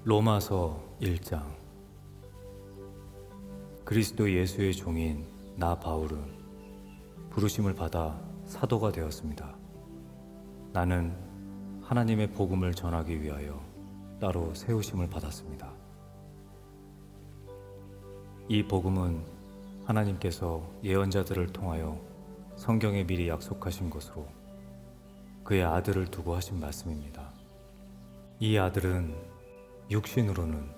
로마서 1장. 그리스도 예수의 종인 나 바울은 부르심을 받아 사도가 되었습니다. 나는 하나님의 복음을 전하기 위하여 따로 세우심을 받았습니다. 이 복음은 하나님께서 예언자들을 통하여 성경에 미리 약속하신 것으로 그의 아들을 두고 하신 말씀입니다. 이 아들은 육신으로는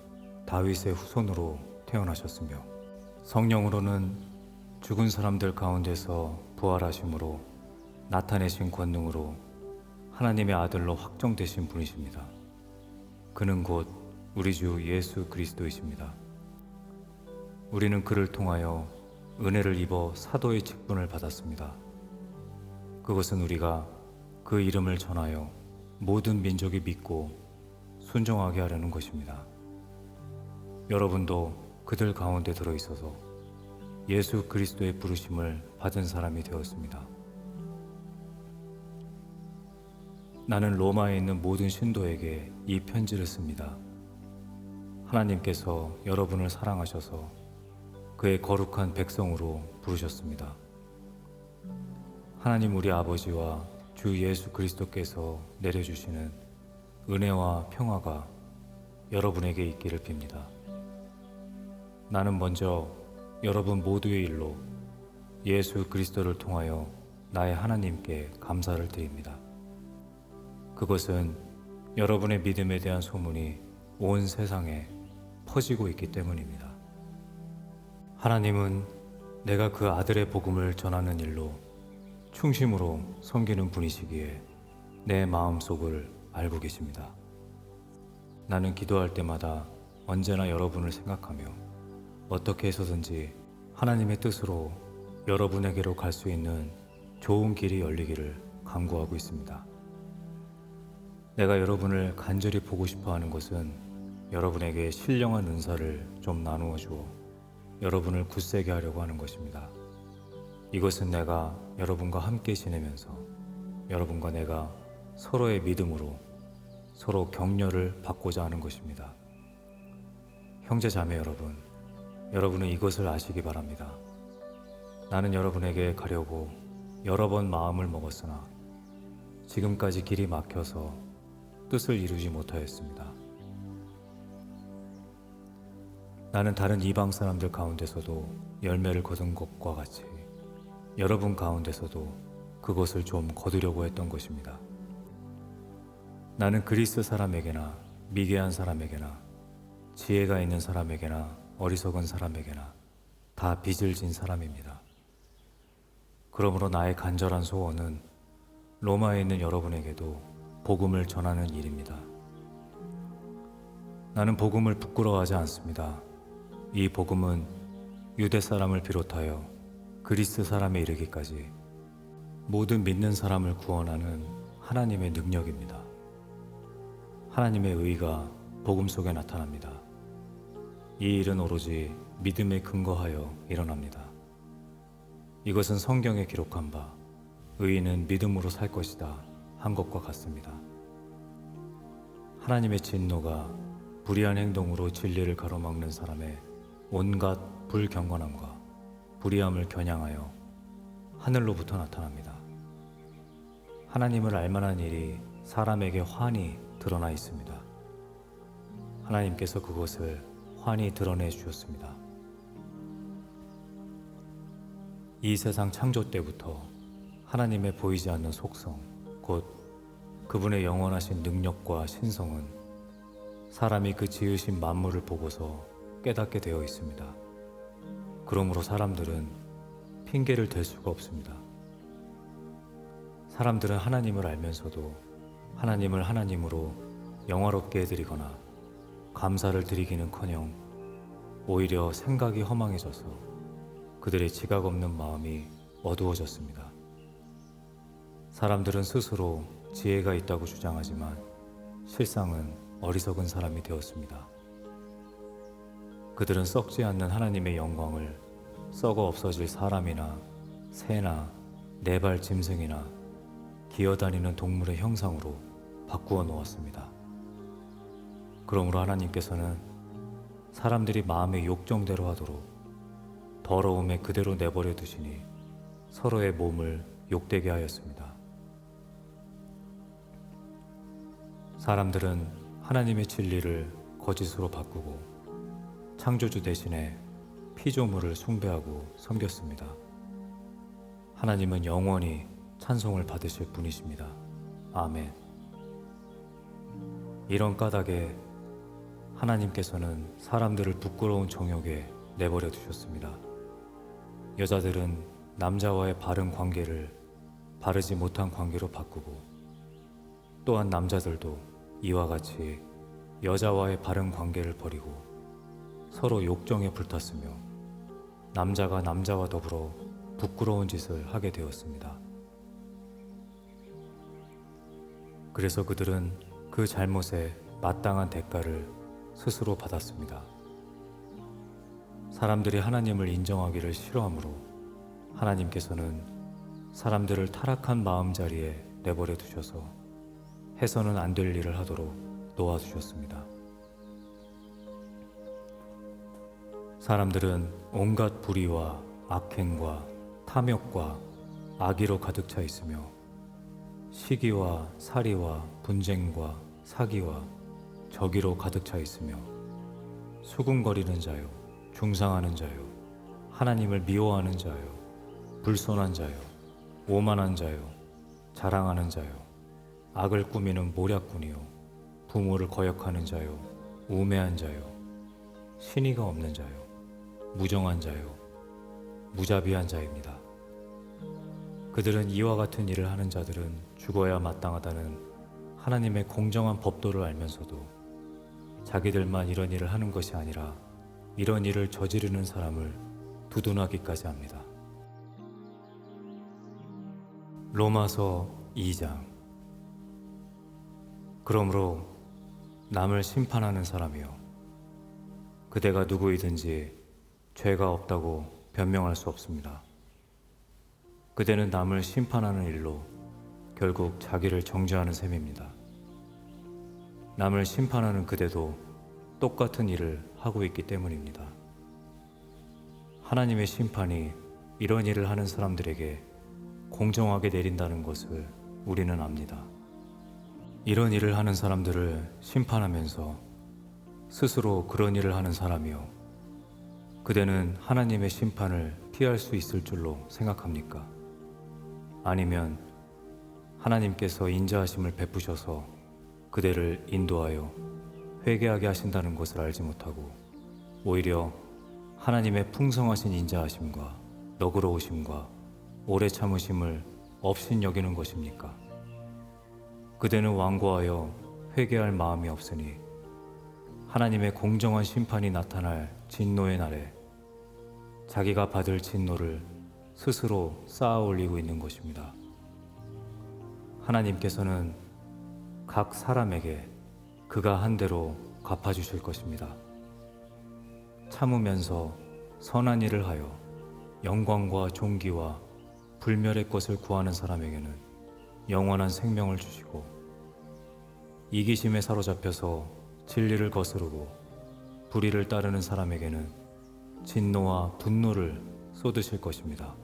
다윗의 후손으로 태어나셨으며 성령으로는 죽은 사람들 가운데서 부활하심으로 나타내신 권능으로 하나님의 아들로 확정되신 분이십니다. 그는 곧 우리 주 예수 그리스도이십니다. 우리는 그를 통하여 은혜를 입어 사도의 직분을 받았습니다. 그것은 우리가 그 이름을 전하여 모든 민족이 믿고 순종하게 하려는 것입니다. 여러분도 그들 가운데 들어있어서 예수 그리스도의 부르심을 받은 사람이 되었습니다. 나는 로마에 있는 모든 신도에게 이 편지를 씁니다. 하나님께서 여러분을 사랑하셔서 그의 거룩한 백성으로 부르셨습니다. 하나님 우리 아버지와 주 예수 그리스도께서 내려주시는 은혜와 평화가 여러분에게 있기를 빕니다. 나는 먼저 여러분 모두의 일로 예수 그리스도를 통하여 나의 하나님께 감사를 드립니다. 그것은 여러분의 믿음에 대한 소문이 온 세상에 퍼지고 있기 때문입니다. 하나님은 내가 그 아들의 복음을 전하는 일로 충심으로 섬기는 분이시기에 내 마음속을 알고 계십니다. 나는 기도할 때마다 언제나 여러분을 생각하며 어떻게 해서든지 하나님의 뜻으로 여러분에게로 갈 수 있는 좋은 길이 열리기를 간구하고 있습니다. 내가 여러분을 간절히 보고 싶어 하는 것은 여러분에게 신령한 은사를 좀 나누어 주어 여러분을 굳세게 하려고 하는 것입니다. 이것은 내가 여러분과 함께 지내면서 여러분과 내가 서로의 믿음으로 서로 격려를 받고자 하는 것입니다. 형제 자매 여러분, 여러분은 이것을 아시기 바랍니다. 나는 여러분에게 가려고 여러 번 마음을 먹었으나 지금까지 길이 막혀서 뜻을 이루지 못하였습니다. 나는 다른 이방 사람들 가운데서도 열매를 거둔 것과 같이 여러분 가운데서도 그것을 좀 거두려고 했던 것입니다. 나는 그리스 사람에게나 미개한 사람에게나 지혜가 있는 사람에게나 어리석은 사람에게나 다 빚을 진 사람입니다. 그러므로 나의 간절한 소원은 로마에 있는 여러분에게도 복음을 전하는 일입니다. 나는 복음을 부끄러워하지 않습니다. 이 복음은 유대 사람을 비롯하여 그리스 사람에 이르기까지 모든 믿는 사람을 구원하는 하나님의 능력입니다. 하나님의 의가 복음 속에 나타납니다. 이 일은 오로지 믿음에 근거하여 일어납니다. 이것은 성경에 기록한 바 의인은 믿음으로 살 것이다 한 것과 같습니다. 하나님의 진노가 불의한 행동으로 진리를 가로막는 사람의 온갖 불경건함과 불의함을 겨냥하여 하늘로부터 나타납니다. 하나님을 알만한 일이 사람에게 환히 드러나 있습니다. 하나님께서 그것을 환히 드러내 주셨습니다. 이 세상 창조 때부터 하나님의 보이지 않는 속성, 곧 그분의 영원하신 능력과 신성은 사람이 그 지으신 만물을 보고서 깨닫게 되어 있습니다. 그러므로 사람들은 핑계를 댈 수가 없습니다. 사람들은 하나님을 알면서도 하나님을 하나님으로 영화롭게 해드리거나 감사를 드리기는커녕 오히려 생각이 허망해져서 그들의 지각 없는 마음이 어두워졌습니다. 사람들은 스스로 지혜가 있다고 주장하지만 실상은 어리석은 사람이 되었습니다. 그들은 썩지 않는 하나님의 영광을 썩어 없어질 사람이나 새나 네 발 짐승이나 기어다니는 동물의 형상으로 바꾸어 놓았습니다. 그러므로 하나님께서는 사람들이 마음의 욕정대로 하도록 더러움에 그대로 내버려 두시니 서로의 몸을 욕되게 하였습니다. 사람들은 하나님의 진리를 거짓으로 바꾸고 창조주 대신에 피조물을 숭배하고 섬겼습니다. 하나님은 영원히 찬송을 받으실 분이십니다. 아멘. 이런 까닭에 하나님께서는 사람들을 부끄러운 정욕에 내버려 두셨습니다. 여자들은 남자와의 바른 관계를 바르지 못한 관계로 바꾸고, 또한 남자들도 이와 같이 여자와의 바른 관계를 버리고 서로 욕정에 불탔으며 남자가 남자와 더불어 부끄러운 짓을 하게 되었습니다. 그래서 그들은 그 잘못에 마땅한 대가를 스스로 받았습니다. 사람들이 하나님을 인정하기를 싫어하므로 하나님께서는 사람들을 타락한 마음자리에 내버려 두셔서 해서는 안 될 일을 하도록 놓아주셨습니다. 사람들은 온갖 불의와 악행과 탐욕과 악의로 가득 차 있으며 시기와 살이와 분쟁과 사기와 저기로 가득 차 있으며 수군거리는 자요, 중상하는 자요, 하나님을 미워하는 자요, 불손한 자요, 오만한 자요, 자랑하는 자요, 악을 꾸미는 모략꾼이요, 부모를 거역하는 자요, 우매한 자요, 신의가 없는 자요, 무정한 자요, 무자비한 자입니다. 그들은 이와 같은 일을 하는 자들은 죽어야 마땅하다는 하나님의 공정한 법도를 알면서도 자기들만 이런 일을 하는 것이 아니라 이런 일을 저지르는 사람을 두둔하기까지 합니다. 로마서 2장. 그러므로 남을 심판하는 사람이요, 그대가 누구이든지 죄가 없다고 변명할 수 없습니다. 그대는 남을 심판하는 일로 결국 자기를 정죄하는 셈입니다. 남을 심판하는 그대도 똑같은 일을 하고 있기 때문입니다. 하나님의 심판이 이런 일을 하는 사람들에게 공정하게 내린다는 것을 우리는 압니다. 이런 일을 하는 사람들을 심판하면서 스스로 그런 일을 하는 사람이요, 그대는 하나님의 심판을 피할 수 있을 줄로 생각합니까? 아니면 하나님께서 인자하심을 베푸셔서 그대를 인도하여 회개하게 하신다는 것을 알지 못하고 오히려 하나님의 풍성하신 인자하심과 너그러우심과 오래 참으심을 업신여기는 것입니까? 그대는 완고하여 회개할 마음이 없으니 하나님의 공정한 심판이 나타날 진노의 날에 자기가 받을 진노를 스스로 쌓아 올리고 있는 것입니다. 하나님께서는 각 사람에게 그가 한 대로 갚아주실 것입니다. 참으면서 선한 일을 하여 영광과 존귀와 불멸의 것을 구하는 사람에게는 영원한 생명을 주시고, 이기심에 사로잡혀서 진리를 거스르고 불의를 따르는 사람에게는 진노와 분노를 쏟으실 것입니다.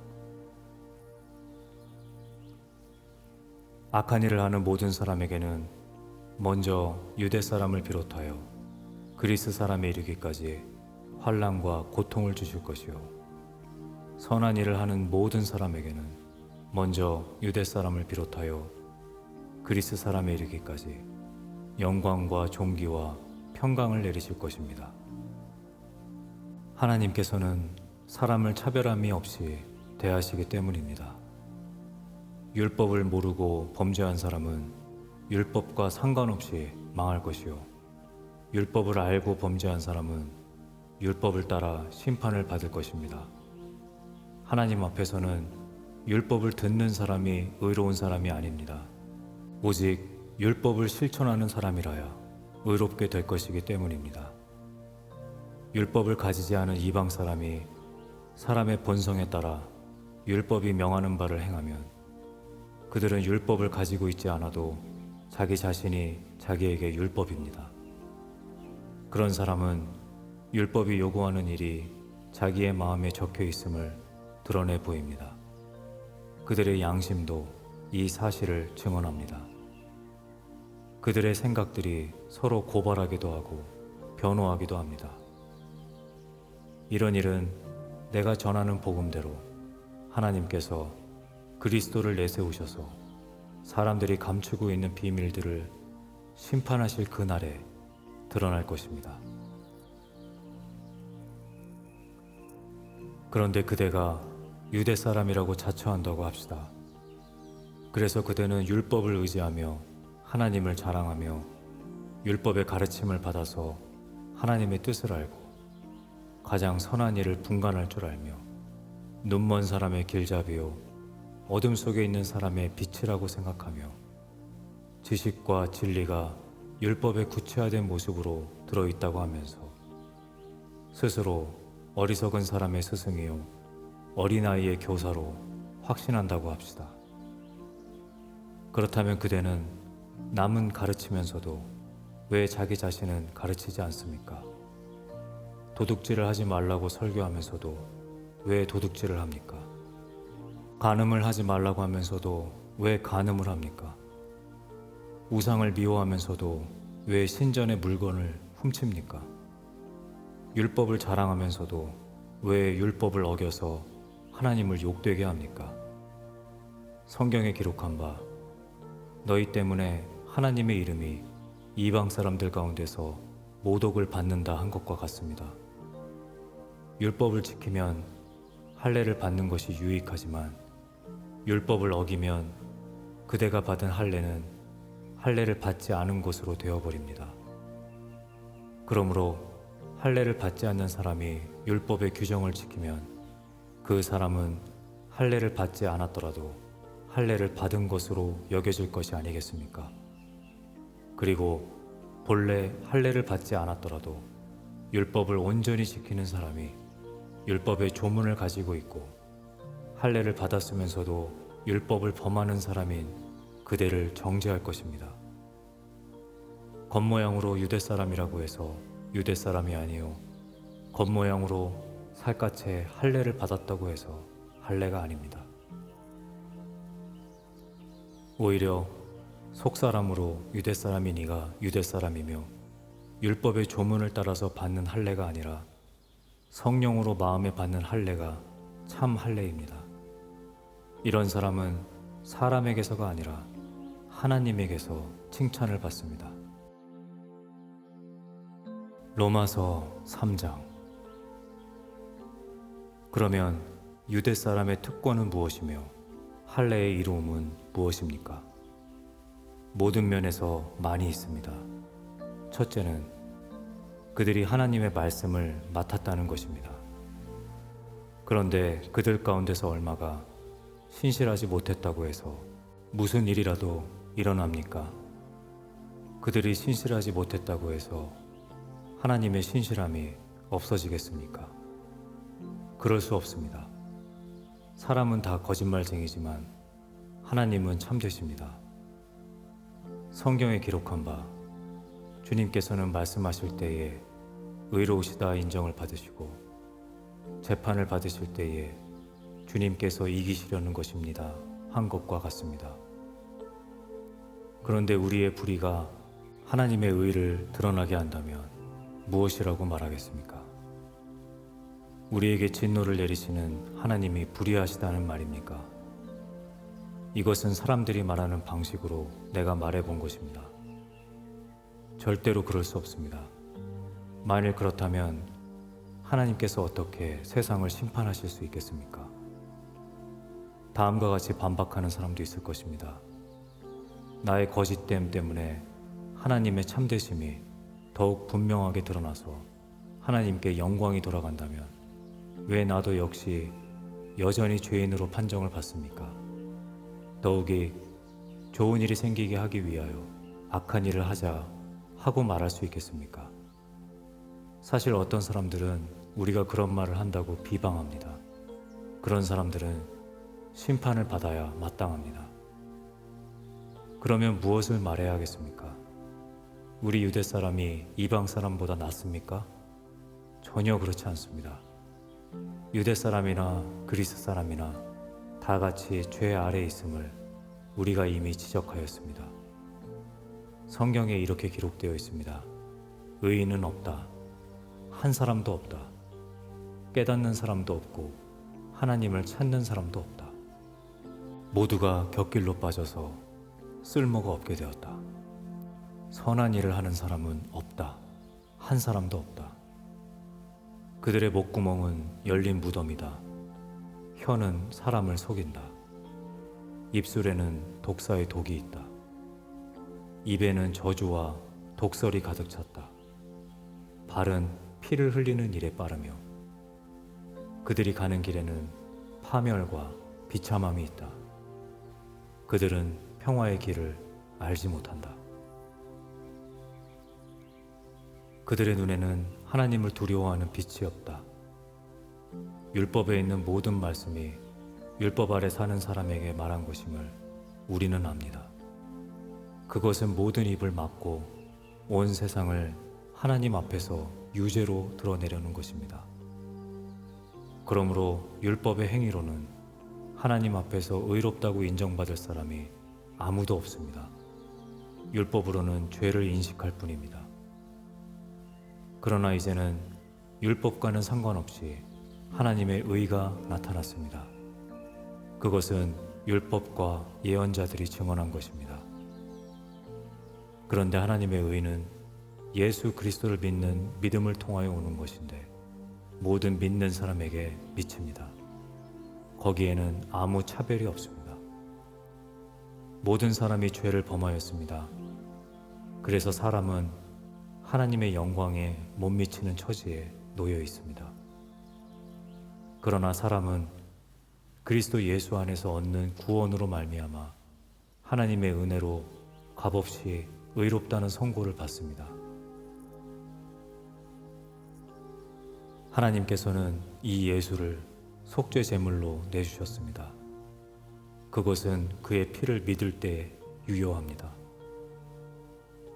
악한 일을 하는 모든 사람에게는 먼저 유대 사람을 비롯하여 그리스 사람에 이르기까지 환난과 고통을 주실 것이요, 선한 일을 하는 모든 사람에게는 먼저 유대 사람을 비롯하여 그리스 사람에 이르기까지 영광과 존귀와 평강을 내리실 것입니다. 하나님께서는 사람을 차별함이 없이 대하시기 때문입니다. 율법을 모르고 범죄한 사람은 율법과 상관없이 망할 것이요, 율법을 알고 범죄한 사람은 율법을 따라 심판을 받을 것입니다. 하나님 앞에서는 율법을 듣는 사람이 의로운 사람이 아닙니다. 오직 율법을 실천하는 사람이라야 의롭게 될 것이기 때문입니다. 율법을 가지지 않은 이방 사람이 사람의 본성에 따라 율법이 명하는 바를 행하면 그들은 율법을 가지고 있지 않아도 자기 자신이 자기에게 율법입니다. 그런 사람은 율법이 요구하는 일이 자기의 마음에 적혀 있음을 드러내 보입니다. 그들의 양심도 이 사실을 증언합니다. 그들의 생각들이 서로 고발하기도 하고 변호하기도 합니다. 이런 일은 내가 전하는 복음대로 하나님께서 그리스도를 내세우셔서 사람들이 감추고 있는 비밀들을 심판하실 그날에 드러날 것입니다. 그런데 그대가 유대 사람이라고 자처한다고 합시다. 그래서 그대는 율법을 의지하며 하나님을 자랑하며 율법의 가르침을 받아서 하나님의 뜻을 알고 가장 선한 일을 분간할 줄 알며 눈먼 사람의 길잡이요 어둠 속에 있는 사람의 빛이라고 생각하며 지식과 진리가 율법의 구체화된 모습으로 들어있다고 하면서 스스로 어리석은 사람의 스승이요 어린아이의 교사로 확신한다고 합시다. 그렇다면 그대는 남은 가르치면서도 왜 자기 자신은 가르치지 않습니까? 도둑질을 하지 말라고 설교하면서도 왜 도둑질을 합니까? 간음을 하지 말라고 하면서도 왜 간음을 합니까? 우상을 미워하면서도 왜 신전의 물건을 훔칩니까? 율법을 자랑하면서도 왜 율법을 어겨서 하나님을 욕되게 합니까? 성경에 기록한 바 너희 때문에 하나님의 이름이 이방 사람들 가운데서 모독을 받는다 한 것과 같습니다. 율법을 지키면 할례를 받는 것이 유익하지만 율법을 어기면 그대가 받은 할례는 할례를 받지 않은 것으로 되어버립니다. 그러므로 할례를 받지 않는 사람이 율법의 규정을 지키면 그 사람은 할례를 받지 않았더라도 할례를 받은 것으로 여겨질 것이 아니겠습니까? 그리고 본래 할례를 받지 않았더라도 율법을 온전히 지키는 사람이 율법의 조문을 가지고 있고 할례를 받았으면서도 율법을 범하는 사람인 그대를 정죄할 것입니다. 겉모양으로 유대 사람이라고 해서 유대 사람이 아니요 겉모양으로 살갗에 할례를 받았다고 해서 할례가 아닙니다. 오히려 속사람으로 유대 사람인 이가 유대 사람이며 율법의 조문을 따라서 받는 할례가 아니라 성령으로 마음에 받는 할례가 참 할례입니다. 이런 사람은 사람에게서가 아니라 하나님에게서 칭찬을 받습니다. 로마서 3장. 그러면 유대 사람의 특권은 무엇이며 할례의 이루음은 무엇입니까? 모든 면에서 많이 있습니다. 첫째는 그들이 하나님의 말씀을 맡았다는 것입니다. 그런데 그들 가운데서 얼마가 신실하지 못했다고 해서 무슨 일이라도 일어납니까? 그들이 신실하지 못했다고 해서 하나님의 신실함이 없어지겠습니까? 그럴 수 없습니다. 사람은 다 거짓말쟁이지만 하나님은 참되십니다. 성경에 기록한 바 주님께서는 말씀하실 때에 의로우시다 인정을 받으시고 재판을 받으실 때에 주님께서 이기시려는 것입니다 한 것과 같습니다. 그런데 우리의 불의가 하나님의 의를 드러나게 한다면 무엇이라고 말하겠습니까? 우리에게 진노를 내리시는 하나님이 불의하시다는 말입니까? 이것은 사람들이 말하는 방식으로 내가 말해본 것입니다. 절대로 그럴 수 없습니다. 만일 그렇다면 하나님께서 어떻게 세상을 심판하실 수 있겠습니까? 다음과 같이 반박하는 사람도 있을 것입니다. 나의 거짓됨 때문에 하나님의 참되심이 더욱 분명하게 드러나서 하나님께 영광이 돌아간다면 왜 나도 역시 여전히 죄인으로 판정을 받습니까? 더욱이 좋은 일이 생기게 하기 위하여 악한 일을 하자 하고 말할 수 있겠습니까? 사실 어떤 사람들은 우리가 그런 말을 한다고 비방합니다. 그런 사람들은 심판을 받아야 마땅합니다. 그러면 무엇을 말해야 하겠습니까? 우리 유대 사람이 이방 사람보다 낫습니까? 전혀 그렇지 않습니다. 유대 사람이나 그리스 사람이나 다 같이 죄 아래에 있음을 우리가 이미 지적하였습니다. 성경에 이렇게 기록되어 있습니다. 의인은 없다. 한 사람도 없다. 깨닫는 사람도 없고 하나님을 찾는 사람도 없다. 모두가 곁길로 빠져서 쓸모가 없게 되었다. 선한 일을 하는 사람은 없다. 한 사람도 없다. 그들의 목구멍은 열린 무덤이다. 혀는 사람을 속인다. 입술에는 독사의 독이 있다. 입에는 저주와 독설이 가득 찼다. 발은 피를 흘리는 일에 빠르며 그들이 가는 길에는 파멸과 비참함이 있다. 그들은 평화의 길을 알지 못한다. 그들의 눈에는 하나님을 두려워하는 빛이 없다. 율법에 있는 모든 말씀이 율법 아래 사는 사람에게 말한 것임을 우리는 압니다. 그것은 모든 입을 막고 온 세상을 하나님 앞에서 유죄로 드러내려는 것입니다. 그러므로 율법의 행위로는 하나님 앞에서 의롭다고 인정받을 사람이 아무도 없습니다. 율법으로는 죄를 인식할 뿐입니다. 그러나 이제는 율법과는 상관없이 하나님의 의가 나타났습니다. 그것은 율법과 예언자들이 증언한 것입니다. 그런데 하나님의 의는 예수 그리스도를 믿는 믿음을 통하여 오는 것인데 모든 믿는 사람에게 미칩니다. 거기에는 아무 차별이 없습니다. 모든 사람이 죄를 범하였습니다. 그래서 사람은 하나님의 영광에 못 미치는 처지에 놓여 있습니다. 그러나 사람은 그리스도 예수 안에서 얻는 구원으로 말미암아 하나님의 은혜로 값없이 의롭다는 선고를 받습니다. 하나님께서는 이 예수를 속죄 제물로 내주셨습니다. 그것은 그의 피를 믿을 때에 유효합니다.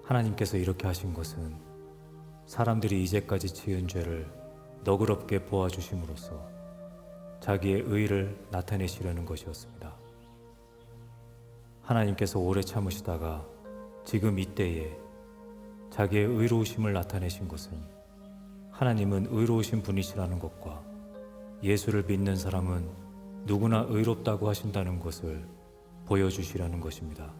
하나님께서 이렇게 하신 것은 사람들이 이제까지 지은 죄를 너그럽게 보아주심으로써 자기의 의를 나타내시려는 것이었습니다. 하나님께서 오래 참으시다가 지금 이때에 자기의 의로우심을 나타내신 것은 하나님은 의로우신 분이시라는 것과 예수를 믿는 사람은 누구나 의롭다고 하신다는 것을 보여주시려는 것입니다.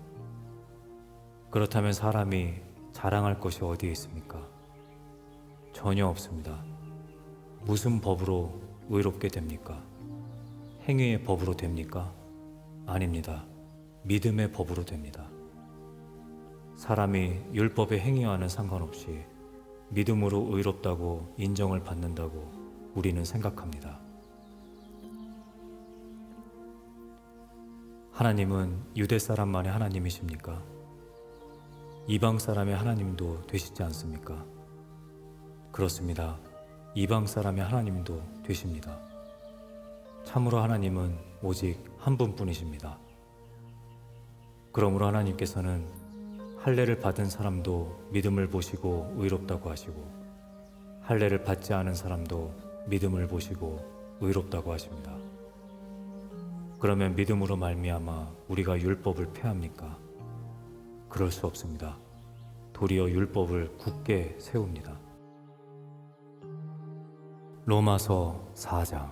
그렇다면 사람이 자랑할 것이 어디에 있습니까? 전혀 없습니다. 무슨 법으로 의롭게 됩니까? 행위의 법으로 됩니까? 아닙니다. 믿음의 법으로 됩니다. 사람이 율법의 행위와는 상관없이 믿음으로 의롭다고 인정을 받는다고 우리는 생각합니다. 하나님은 유대 사람만의 하나님이십니까? 이방 사람의 하나님도 되시지 않습니까? 그렇습니다. 이방 사람의 하나님도 되십니다. 참으로 하나님은 오직 한 분뿐이십니다. 그러므로 하나님께서는 할례를 받은 사람도 믿음을 보시고 의롭다고 하시고 할례를 받지 않은 사람도 믿음을 보시고 의롭다고 하십니다. 그러면 믿음으로 말미암아 우리가 율법을 폐합니까? 그럴 수 없습니다. 도리어 율법을 굳게 세웁니다. 로마서 4장.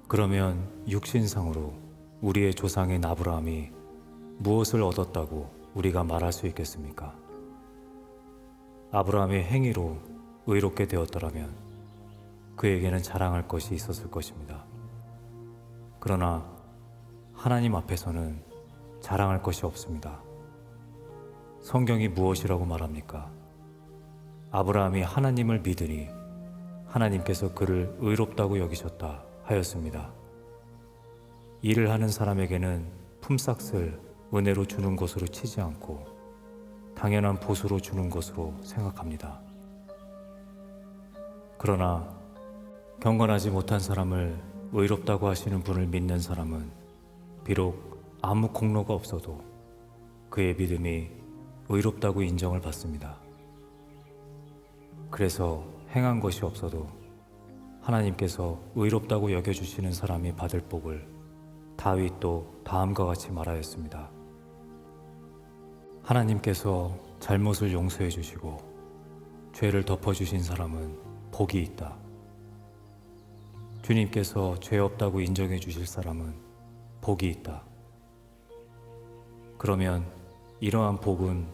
그러면 육신상으로 우리의 조상인 아브라함이 무엇을 얻었다고 우리가 말할 수 있겠습니까? 아브라함의 행위로 의롭게 되었더라면 그에게는 자랑할 것이 있었을 것입니다. 그러나 하나님 앞에서는 자랑할 것이 없습니다. 성경이 무엇이라고 말합니까? 아브라함이 하나님을 믿으니 하나님께서 그를 의롭다고 여기셨다 하였습니다. 일을 하는 사람에게는 품삯을 은혜로 주는 것으로 치지 않고 당연한 보수로 주는 것으로 생각합니다. 그러나 경건하지 못한 사람을 의롭다고 하시는 분을 믿는 사람은 비록 아무 공로가 없어도 그의 믿음이 의롭다고 인정을 받습니다. 그래서 행한 것이 없어도 하나님께서 의롭다고 여겨주시는 사람이 받을 복을 다윗도 다음과 같이 말하였습니다. 하나님께서 잘못을 용서해 주시고 죄를 덮어주신 사람은 복이 있다. 주님께서 죄 없다고 인정해 주실 사람은 복이 있다. 그러면 이러한 복은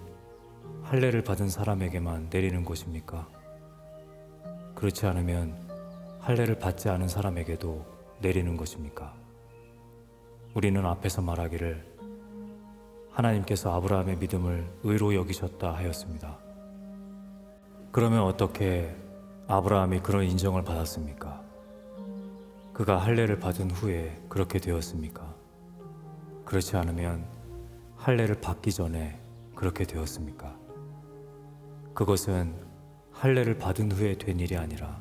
할례를 받은 사람에게만 내리는 것입니까? 그렇지 않으면 할례를 받지 않은 사람에게도 내리는 것입니까? 우리는 앞에서 말하기를 하나님께서 아브라함의 믿음을 의로 여기셨다 하였습니다. 그러면 어떻게 아브라함이 그런 인정을 받았습니까? 그가 할례를 받은 후에 그렇게 되었습니까? 그렇지 않으면 할례를 받기 전에 그렇게 되었습니까? 그것은 할례를 받은 후에 된 일이 아니라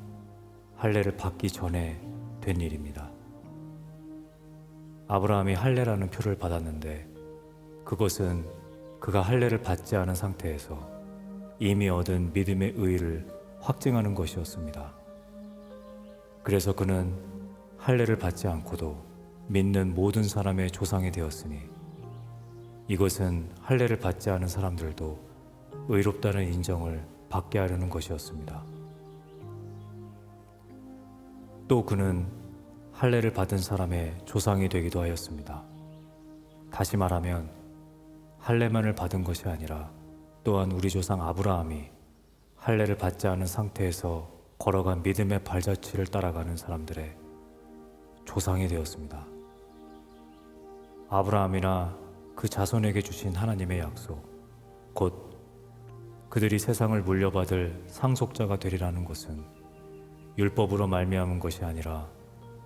할례를 받기 전에 된 일입니다. 아브라함이 할례라는 표를 받았는데 그것은 그가 할례를 받지 않은 상태에서 이미 얻은 믿음의 의의를 확증하는 것이었습니다. 그래서 그는 할례를 받지 않고도 믿는 모든 사람의 조상이 되었으니 이것은 할례를 받지 않은 사람들도 의롭다는 인정을 받게 하려는 것이었습니다. 또 그는 할례를 받은 사람의 조상이 되기도 하였습니다. 다시 말하면 할례만을 받은 것이 아니라 또한 우리 조상 아브라함이 할례를 받지 않은 상태에서 걸어간 믿음의 발자취를 따라가는 사람들의 조상이 되었습니다. 아브라함이나 그 자손에게 주신 하나님의 약속, 곧 그들이 세상을 물려받을 상속자가 되리라는 것은 율법으로 말미암은 것이 아니라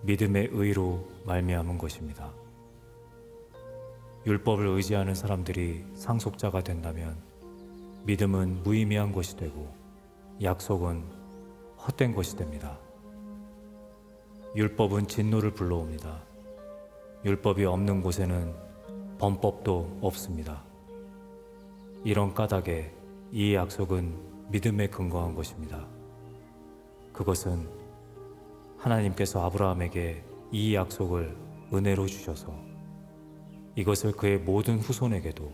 믿음의 의로 말미암은 것입니다. 율법을 의지하는 사람들이 상속자가 된다면 믿음은 무의미한 것이 되고 약속은 헛된 것이 됩니다. 율법은 진노를 불러옵니다. 율법이 없는 곳에는 범법도 없습니다. 이런 까닭에 이 약속은 믿음에 근거한 것입니다. 그것은 하나님께서 아브라함에게 이 약속을 은혜로 주셔서 이것을 그의 모든 후손에게도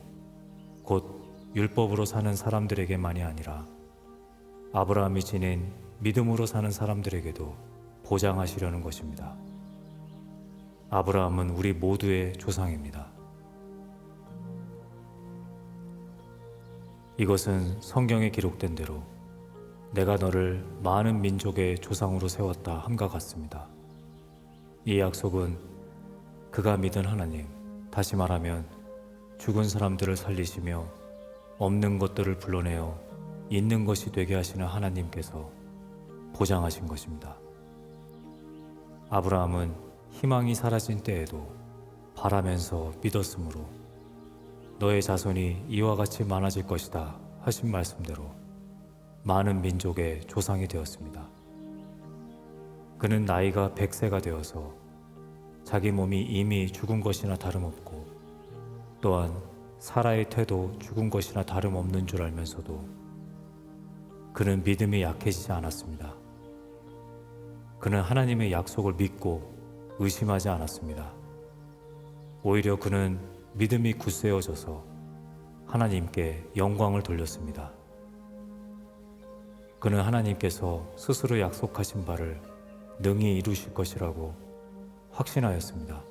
곧 율법으로 사는 사람들에게만이 아니라 아브라함이 지닌 믿음으로 사는 사람들에게도 보장하시려는 것입니다. 아브라함은 우리 모두의 조상입니다. 이것은 성경에 기록된 대로 내가 너를 많은 민족의 조상으로 세웠다 함과 같습니다. 이 약속은 그가 믿은 하나님, 다시 말하면 죽은 사람들을 살리시며 없는 것들을 불러내어 있는 것이 되게 하시는 하나님께서 보장하신 것입니다. 아브라함은 희망이 사라진 때에도 바라면서 믿었으므로 너의 자손이 이와 같이 많아질 것이다 하신 말씀대로 많은 민족의 조상이 되었습니다. 그는 나이가 100세가 되어서 자기 몸이 이미 죽은 것이나 다름없고 또한 사라의 태도 죽은 것이나 다름없는 줄 알면서도 그는 믿음이 약해지지 않았습니다. 그는 하나님의 약속을 믿고 의심하지 않았습니다. 오히려 그는 믿음이 굳세어져서 하나님께 영광을 돌렸습니다. 그는 하나님께서 스스로 약속하신 바를 능히 이루실 것이라고 확신하였습니다.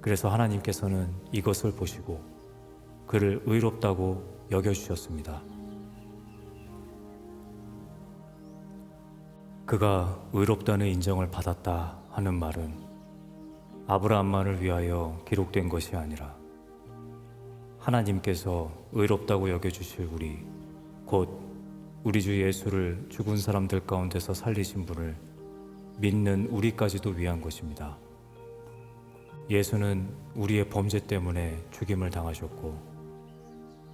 그래서 하나님께서는 이것을 보시고 그를 의롭다고 여겨주셨습니다. 그가 의롭다는 인정을 받았다 하는 말은 아브라함만을 위하여 기록된 것이 아니라 하나님께서 의롭다고 여겨주실 우리, 곧 우리 주 예수를 죽은 사람들 가운데서 살리신 분을 믿는 우리까지도 위한 것입니다. 예수는 우리의 범죄 때문에 죽임을 당하셨고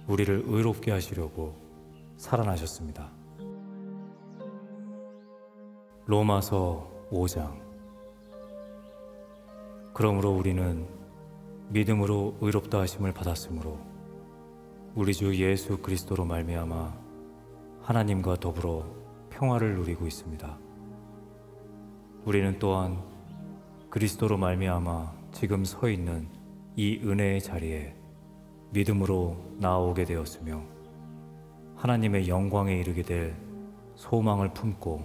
우리를 의롭게 하시려고 살아나셨습니다. 로마서 5장. 그러므로 우리는 믿음으로 의롭다 하심을 받았으므로 우리 주 예수 그리스도로 말미암아 하나님과 더불어 평화를 누리고 있습니다. 우리는 또한 그리스도로 말미암아 지금 서 있는 이 은혜의 자리에 믿음으로 나아오게 되었으며 하나님의 영광에 이르게 될 소망을 품고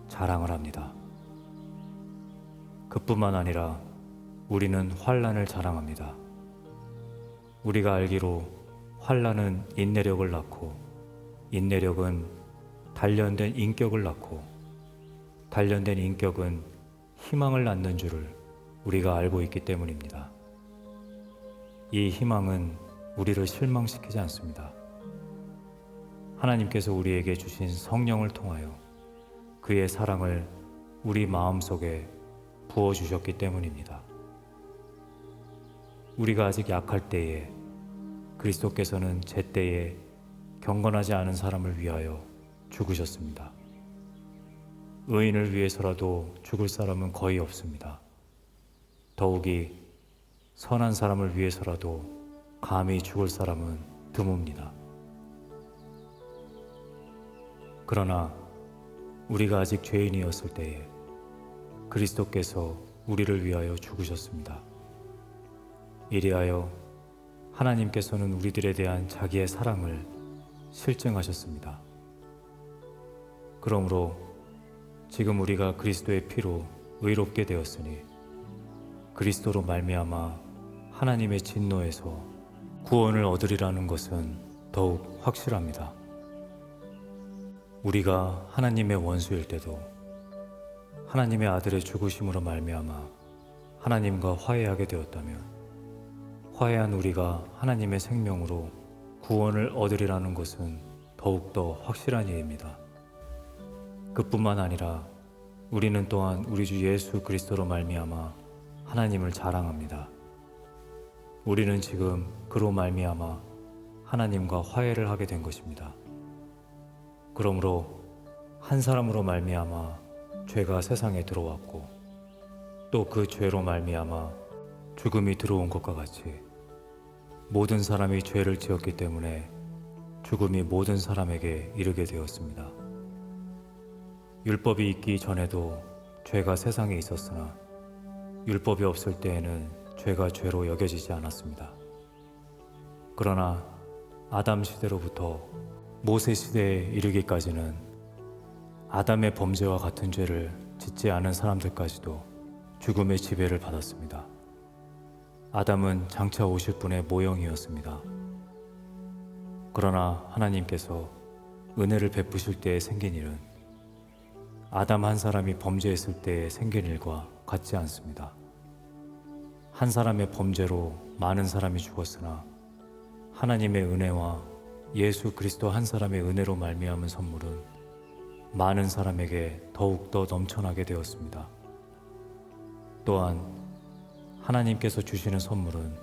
자랑을 합니다. 그뿐만 아니라 우리는 환난을 자랑합니다. 우리가 알기로 환난은 인내력을 낳고 인내력은 단련된 인격을 낳고 단련된 인격은 희망을 낳는 줄을 우리가 알고 있기 때문입니다. 이 희망은 우리를 실망시키지 않습니다. 하나님께서 우리에게 주신 성령을 통하여 그의 사랑을 우리 마음속에 부어주셨기 때문입니다. 우리가 아직 약할 때에 그리스도께서는 제때에 경건하지 않은 사람을 위하여 죽으셨습니다. 의인을 위해서라도 죽을 사람은 거의 없습니다. 더욱이 선한 사람을 위해서라도 감히 죽을 사람은 드뭅니다. 그러나 우리가 아직 죄인이었을 때에 그리스도께서 우리를 위하여 죽으셨습니다. 이리하여 하나님께서는 우리들에 대한 자기의 사랑을 실증하셨습니다. 그러므로 지금 우리가 그리스도의 피로 의롭게 되었으니 그리스도로 말미암아 하나님의 진노에서 구원을 얻으리라는 것은 더욱 확실합니다. 우리가 하나님의 원수일 때도 하나님의 아들의 죽으심으로 말미암아 하나님과 화해하게 되었다면 화해한 우리가 하나님의 생명으로 구원을 얻으리라는 것은 더욱더 확실한 일입니다. 그뿐만 아니라 우리는 또한 우리 주 예수 그리스도로 말미암아 하나님을 자랑합니다. 우리는 지금 그로 말미암아 하나님과 화해를 하게 된 것입니다. 그러므로 한 사람으로 말미암아 죄가 세상에 들어왔고 또 그 죄로 말미암아 죽음이 들어온 것과 같이 모든 사람이 죄를 지었기 때문에 죽음이 모든 사람에게 이르게 되었습니다. 율법이 있기 전에도 죄가 세상에 있었으나 율법이 없을 때에는 죄가 죄로 여겨지지 않았습니다. 그러나 아담 시대로부터 모세 시대에 이르기까지는 아담의 범죄와 같은 죄를 짓지 않은 사람들까지도 죽음의 지배를 받았습니다. 아담은 장차 오실 분의 모형이었습니다. 그러나 하나님께서 은혜를 베푸실 때에 생긴 일은 아담 한 사람이 범죄했을 때에 생긴 일과 같지 않습니다. 한 사람의 범죄로 많은 사람이 죽었으나 하나님의 은혜와 예수 그리스도 한 사람의 은혜로 말미암은 선물은 많은 사람에게 더욱더 넘쳐나게 되었습니다. 또한 하나님께서 주시는 선물은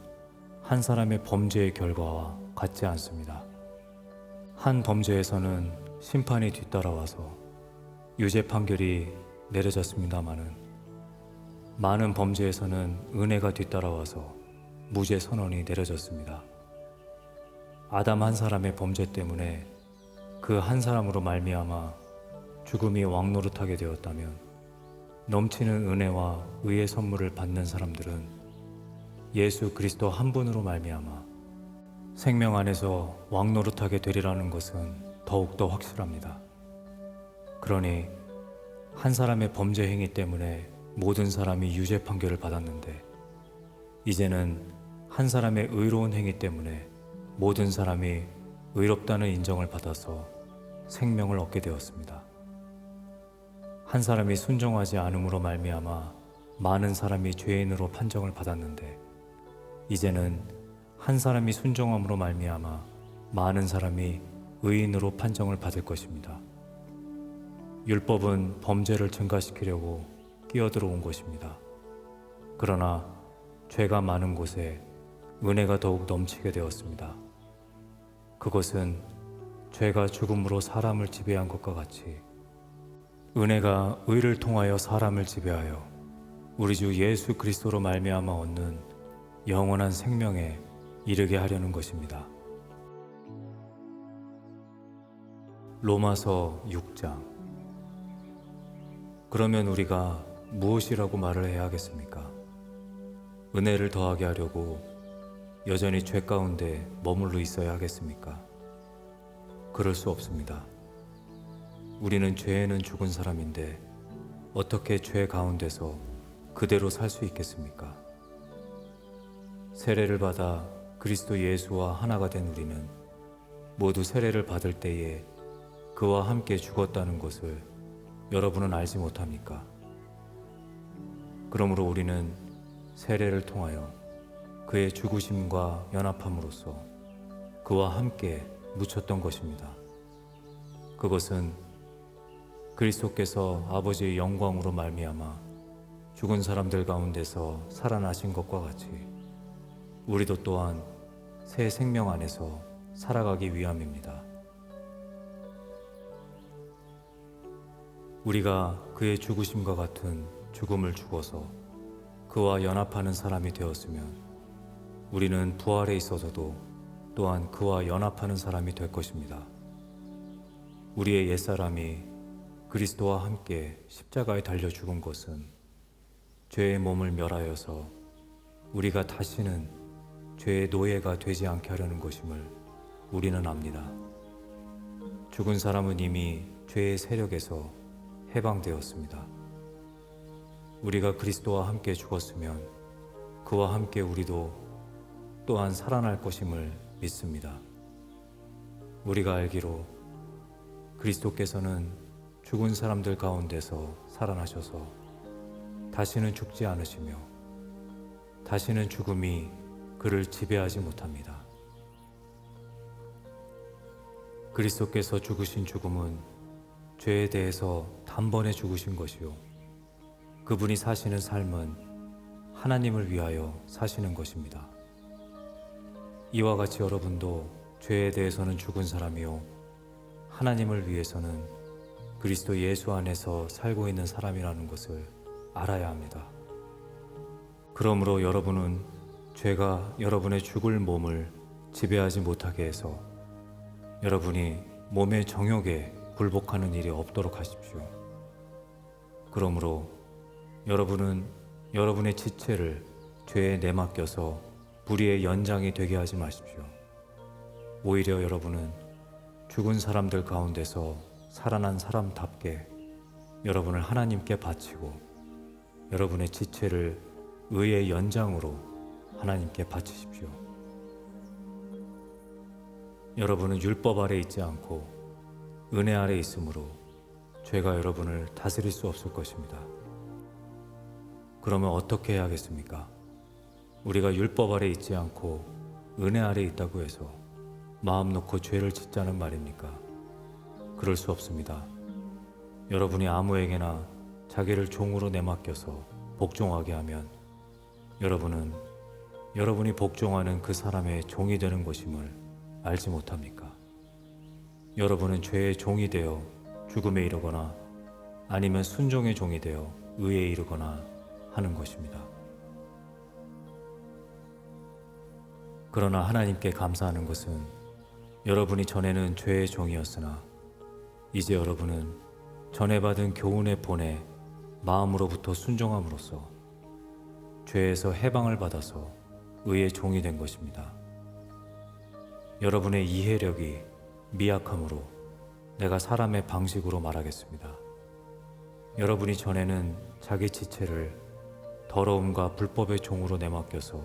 한 사람의 범죄의 결과와 같지 않습니다. 한 범죄에서는 심판이 뒤따라와서 유죄 판결이 내려졌습니다마는 많은 범죄에서는 은혜가 뒤따라와서 무죄 선언이 내려졌습니다. 아담 한 사람의 범죄 때문에 그 한 사람으로 말미암아 죽음이 왕노릇하게 되었다면 넘치는 은혜와 의의 선물을 받는 사람들은 예수 그리스도 한 분으로 말미암아 생명 안에서 왕노릇하게 되리라는 것은 더욱더 확실합니다. 그러니 한 사람의 범죄 행위 때문에 모든 사람이 유죄 판결을 받았는데 이제는 한 사람의 의로운 행위 때문에 모든 사람이 의롭다는 인정을 받아서 생명을 얻게 되었습니다. 한 사람이 순종하지 않음으로 말미암아 많은 사람이 죄인으로 판정을 받았는데 이제는 한 사람이 순종함으로 말미암아 많은 사람이 의인으로 판정을 받을 것입니다. 율법은 범죄를 증가시키려고 끼어들어온 것입니다. 그러나 죄가 많은 곳에 은혜가 더욱 넘치게 되었습니다. 그것은 죄가 죽음으로 사람을 지배한 것과 같이 은혜가 의를 통하여 사람을 지배하여 우리 주 예수 그리스도로 말미암아 얻는 영원한 생명에 이르게 하려는 것입니다. 로마서 6장. 그러면 우리가 무엇이라고 말을 해야 하겠습니까? 은혜를 더하게 하려고 여전히 죄 가운데 머물러 있어야 하겠습니까? 그럴 수 없습니다. 우리는 죄에는 죽은 사람인데 어떻게 죄 가운데서 그대로 살 수 있겠습니까? 세례를 받아 그리스도 예수와 하나가 된 우리는 모두 세례를 받을 때에 그와 함께 죽었다는 것을 여러분은 알지 못합니까? 그러므로 우리는 세례를 통하여 그의 죽으심과 연합함으로써 그와 함께 묻혔던 것입니다. 그것은 그리스도께서 아버지의 영광으로 말미암아 죽은 사람들 가운데서 살아나신 것과 같이 우리도 또한 새 생명 안에서 살아가기 위함입니다. 우리가 그의 죽으심과 같은 죽음을 죽어서 그와 연합하는 사람이 되었으면 우리는 부활에 있어서도 또한 그와 연합하는 사람이 될 것입니다. 우리의 옛사람이 그리스도와 함께 십자가에 달려 죽은 것은 죄의 몸을 멸하여서 우리가 다시는 죄의 노예가 되지 않게 하려는 것임을 우리는 압니다. 죽은 사람은 이미 죄의 세력에서 해방되었습니다. 우리가 그리스도와 함께 죽었으면 그와 함께 우리도 또한 살아날 것임을 믿습니다. 우리가 알기로 그리스도께서는 죽은 사람들 가운데서 살아나셔서 다시는 죽지 않으시며 다시는 죽음이 그를 지배하지 못합니다. 그리스도께서 죽으신 죽음은 죄에 대해서 단번에 죽으신 것이요 그분이 사시는 삶은 하나님을 위하여 사시는 것입니다. 이와 같이 여러분도 죄에 대해서는 죽은 사람이요 하나님을 위해서는 그리스도 예수 안에서 살고 있는 사람이라는 것을 알아야 합니다. 그러므로 여러분은 죄가 여러분의 죽을 몸을 지배하지 못하게 해서 여러분이 몸의 정욕에 굴복하는 일이 없도록 하십시오. 그러므로 여러분은 여러분의 지체를 죄에 내맡겨서 불의의 연장이 되게 하지 마십시오. 오히려 여러분은 죽은 사람들 가운데서 살아난 사람답게 여러분을 하나님께 바치고 여러분의 지체를 의의 연장으로 하나님께 바치십시오. 여러분은 율법 아래 있지 않고 은혜 아래 있으므로 죄가 여러분을 다스릴 수 없을 것입니다. 그러면 어떻게 해야 하겠습니까? 우리가 율법 아래 있지 않고 은혜 아래 있다고 해서 마음 놓고 죄를 짓자는 말입니까? 그럴 수 없습니다. 여러분이 아무에게나 자기를 종으로 내맡겨서 복종하게 하면 여러분은 여러분이 복종하는 그 사람의 종이 되는 것임을 알지 못합니까? 여러분은 죄의 종이 되어 죽음에 이르거나 아니면 순종의 종이 되어 의에 이르거나 하는 것입니다. 그러나 하나님께 감사하는 것은 여러분이 전에는 죄의 종이었으나 이제 여러분은 전에 받은 교훈의 본에 마음으로부터 순종함으로써 죄에서 해방을 받아서 의의 종이 된 것입니다. 여러분의 이해력이 미약함으로 내가 사람의 방식으로 말하겠습니다. 여러분이 전에는 자기 지체를 더러움과 불법의 종으로 내맡겨서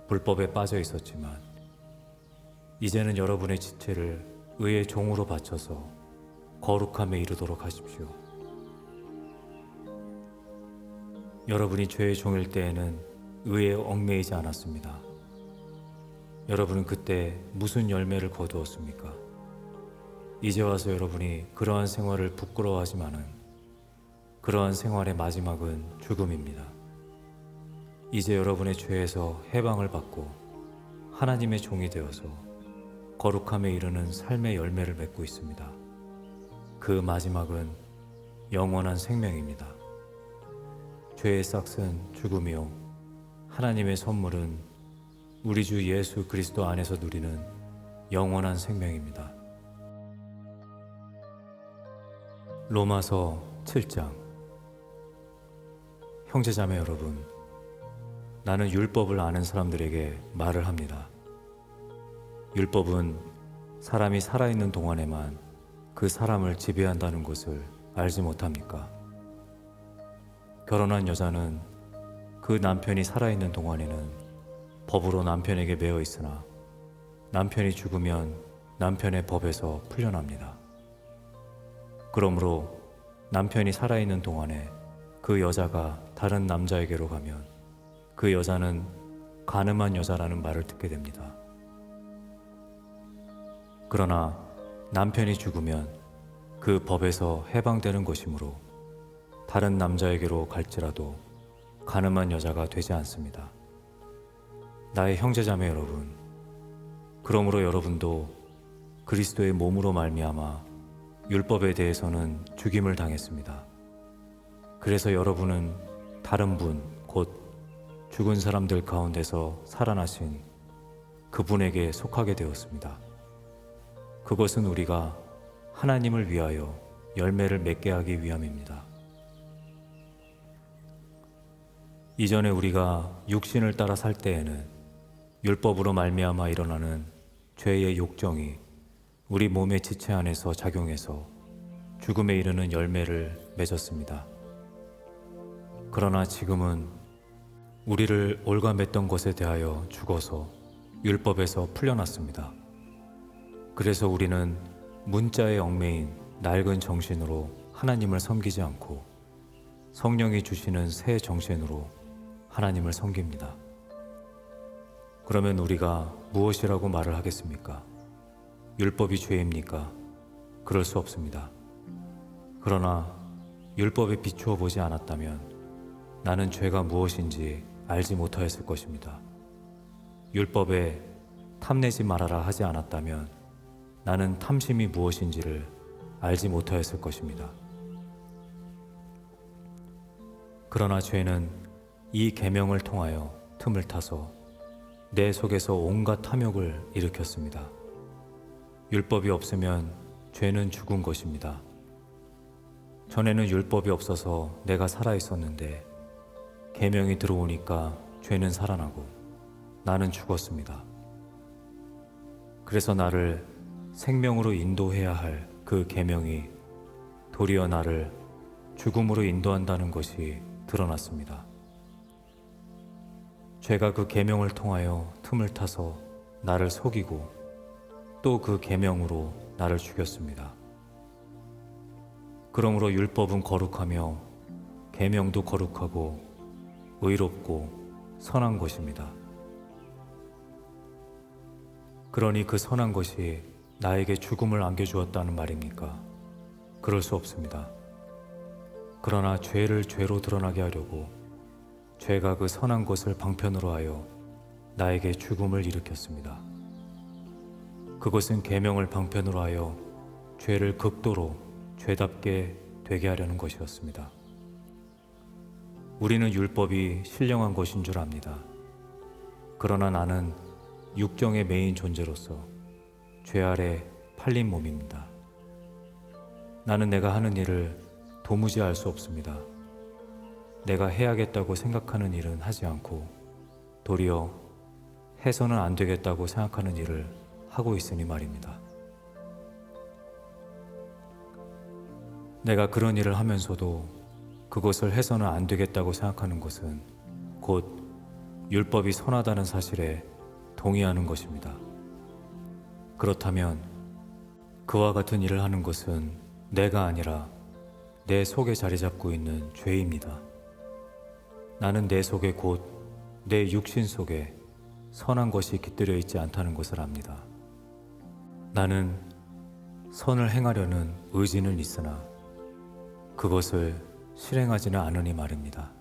불법에 빠져 있었지만 이제는 여러분의 지체를 의의 종으로 바쳐서 거룩함에 이르도록 하십시오. 여러분이 죄의 종일 때에는 의에 얽매이지 않았습니다. 여러분은 그때 무슨 열매를 거두었습니까? 이제 와서 여러분이 그러한 생활을 부끄러워하지만은 그러한 생활의 마지막은 죽음입니다. 이제 여러분의 죄에서 해방을 받고 하나님의 종이 되어서 거룩함에 이르는 삶의 열매를 맺고 있습니다. 그 마지막은 영원한 생명입니다. 죄의 싹은 죽음이요 하나님의 선물은 우리 주 예수 그리스도 안에서 누리는 영원한 생명입니다. 로마서 7장. 형제자매 여러분, 나는 율법을 아는 사람들에게 말을 합니다. 율법은 사람이 살아있는 동안에만 그 사람을 지배한다는 것을 알지 못합니까? 결혼한 여자는 그 남편이 살아있는 동안에는 법으로 남편에게 매여 있으나 남편이 죽으면 남편의 법에서 풀려납니다. 그러므로 남편이 살아있는 동안에 그 여자가 다른 남자에게로 가면 그 여자는 간음한 여자라는 말을 듣게 됩니다. 그러나 남편이 죽으면 그 법에서 해방되는 것이므로 다른 남자에게로 갈지라도 간음한 여자가 되지 않습니다. 나의 형제자매 여러분, 그러므로 여러분도 그리스도의 몸으로 말미암아 율법에 대해서는 죽임을 당했습니다. 그래서 여러분은 다른 분, 곧 죽은 사람들 가운데서 살아나신 그분에게 속하게 되었습니다. 그것은 우리가 하나님을 위하여 열매를 맺게 하기 위함입니다. 이전에 우리가 육신을 따라 살 때에는 율법으로 말미암아 일어나는 죄의 욕정이 우리 몸의 지체 안에서 작용해서 죽음에 이르는 열매를 맺었습니다. 그러나 지금은 우리를 올가맸던 것에 대하여 죽어서 율법에서 풀려났습니다. 그래서 우리는 문자에 얽매인 낡은 정신으로 하나님을 섬기지 않고 성령이 주시는 새 정신으로 하나님을 섬깁니다. 그러면 우리가 무엇이라고 말을 하겠습니까? 율법이 죄입니까? 그럴 수 없습니다. 그러나 율법에 비추어 보지 않았다면 나는 죄가 무엇인지 알지 못하였을 것입니다. 율법에 탐내지 말아라 하지 않았다면 나는 탐심이 무엇인지를 알지 못하였을 것입니다. 그러나 죄는 이 계명을 통하여 틈을 타서 내 속에서 온갖 탐욕을 일으켰습니다. 율법이 없으면 죄는 죽은 것입니다. 전에는 율법이 없어서 내가 살아 있었는데 계명이 들어오니까 죄는 살아나고 나는 죽었습니다. 그래서 나를 생명으로 인도해야 할 그 계명이 도리어 나를 죽음으로 인도한다는 것이 드러났습니다. 죄가 그 계명을 통하여 틈을 타서 나를 속이고 또 그 계명으로 나를 죽였습니다. 그러므로 율법은 거룩하며 계명도 거룩하고 의롭고 선한 것입니다. 그러니 그 선한 것이 나에게 죽음을 안겨주었다는 말입니까? 그럴 수 없습니다. 그러나 죄를 죄로 드러나게 하려고 죄가 그 선한 것을 방편으로 하여 나에게 죽음을 일으켰습니다. 그것은 계명을 방편으로 하여 죄를 극도로 죄답게 되게 하려는 것이었습니다. 우리는 율법이 신령한 것인 줄 압니다. 그러나 나는 육정의 메인 존재로서 죄 아래 팔린 몸입니다. 나는 내가 하는 일을 도무지 알 수 없습니다. 내가 해야겠다고 생각하는 일은 하지 않고 도리어 해서는 안 되겠다고 생각하는 일을 하고 있으니 말입니다. 내가 그런 일을 하면서도 그것을 해서는 안 되겠다고 생각하는 것은 곧 율법이 선하다는 사실에 동의하는 것입니다. 그렇다면 그와 같은 일을 하는 것은 내가 아니라 내 속에 자리 잡고 있는 죄입니다. 나는 내 속에 곧 내 육신 속에 선한 것이 깃들여 있지 않다는 것을 압니다. 나는 선을 행하려는 의지는 있으나 그것을 실행하지는 않으니 말입니다.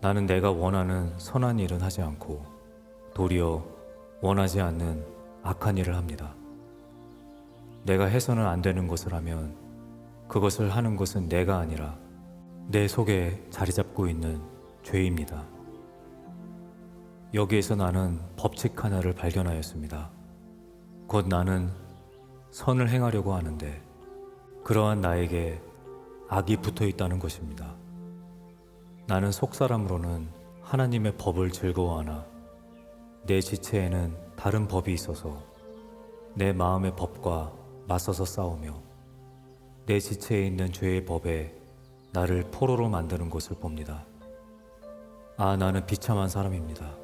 나는 내가 원하는 선한 일은 하지 않고 도리어 원하지 않는 악한 일을 합니다. 내가 해서는 안 되는 것을 하면 그것을 하는 것은 내가 아니라 내 속에 자리 잡고 있는 죄입니다. 여기에서 나는 법칙 하나를 발견하였습니다. 곧 나는 선을 행하려고 하는데 그러한 나에게 악이 붙어 있다는 것입니다. 나는 속사람으로는 하나님의 법을 즐거워하나 내 지체에는 다른 법이 있어서 내 마음의 법과 맞서서 싸우며 내 지체에 있는 죄의 법에 나를 포로로 만드는 것을 봅니다. 아, 나는 비참한 사람입니다.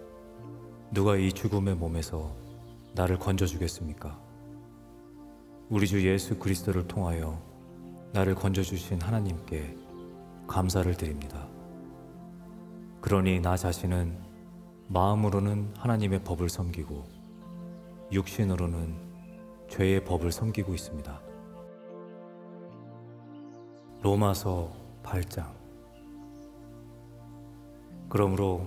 누가 이 죽음의 몸에서 나를 건져주겠습니까? 우리 주 예수 그리스도를 통하여 나를 건져주신 하나님께 감사를 드립니다. 그러니 나 자신은 마음으로는 하나님의 법을 섬기고 육신으로는 죄의 법을 섬기고 있습니다. 로마서 8장. 그러므로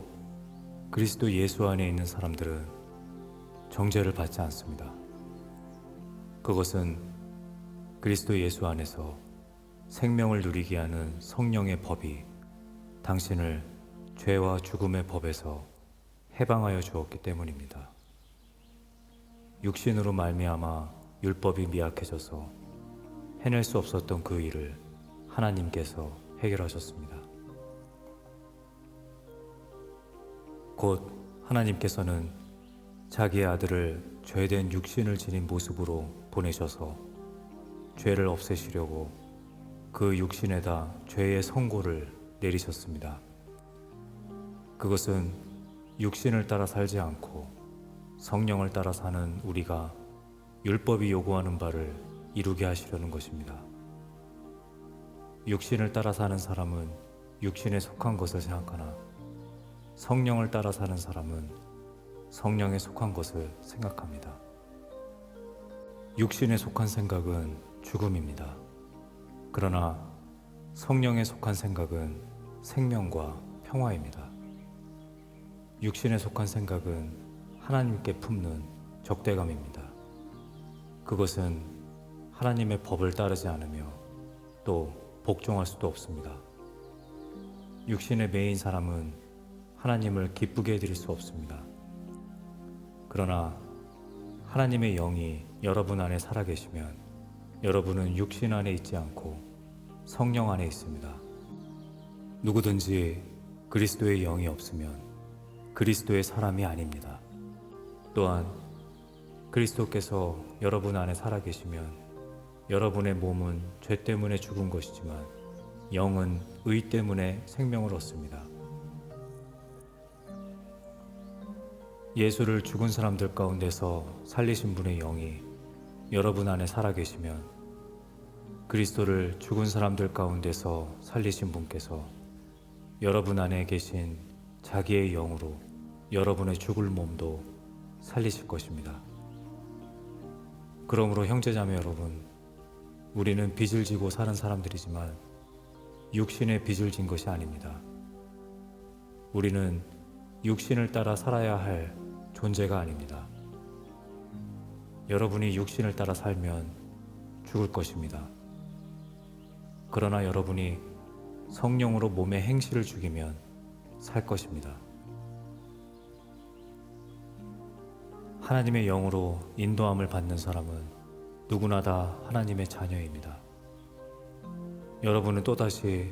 그리스도 예수 안에 있는 사람들은 정죄를 받지 않습니다. 그것은 그리스도 예수 안에서 생명을 누리게 하는 성령의 법이 당신을 죄와 죽음의 법에서 해방하여 주었기 때문입니다. 육신으로 말미암아 율법이 미약해져서 해낼 수 없었던 그 일을 하나님께서 해결하셨습니다. 곧 하나님께서는 자기의 아들을 죄된 육신을 지닌 모습으로 보내셔서 죄를 없애시려고 그 육신에다 죄의 선고를 내리셨습니다. 그것은 육신을 따라 살지 않고 성령을 따라 사는 우리가 율법이 요구하는 바를 이루게 하시려는 것입니다. 육신을 따라 사는 사람은 육신에 속한 것을 생각하나 성령을 따라 사는 사람은 성령에 속한 것을 생각합니다. 육신에 속한 생각은 죽음입니다. 그러나 성령에 속한 생각은 생명과 평화입니다. 육신에 속한 생각은 하나님께 품는 적대감입니다. 그것은 하나님의 법을 따르지 않으며 또 복종할 수도 없습니다. 육신의 매인 사람은 하나님을 기쁘게 해드릴 수 없습니다. 그러나 하나님의 영이 여러분 안에 살아계시면 여러분은 육신 안에 있지 않고 성령 안에 있습니다. 누구든지 그리스도의 영이 없으면 그리스도의 사람이 아닙니다. 또한 그리스도께서 여러분 안에 살아계시면 여러분의 몸은 죄 때문에 죽은 것이지만 영은 의 때문에 생명을 얻습니다. 예수를 죽은 사람들 가운데서 살리신 분의 영이 여러분 안에 살아계시면 그리스도를 죽은 사람들 가운데서 살리신 분께서 여러분 안에 계신 자기의 영으로 여러분의 죽을 몸도 살리실 것입니다. 그러므로 형제자매 여러분, 우리는 빚을 지고 사는 사람들이지만 육신의 빚을 진 것이 아닙니다. 우리는 육신을 따라 살아야 할 존재가 아닙니다. 여러분이 육신을 따라 살면 죽을 것입니다. 그러나 여러분이 성령으로 몸의 행실을 죽이면 살 것입니다. 하나님의 영으로 인도함을 받는 사람은 누구나 다 하나님의 자녀입니다. 여러분은 또다시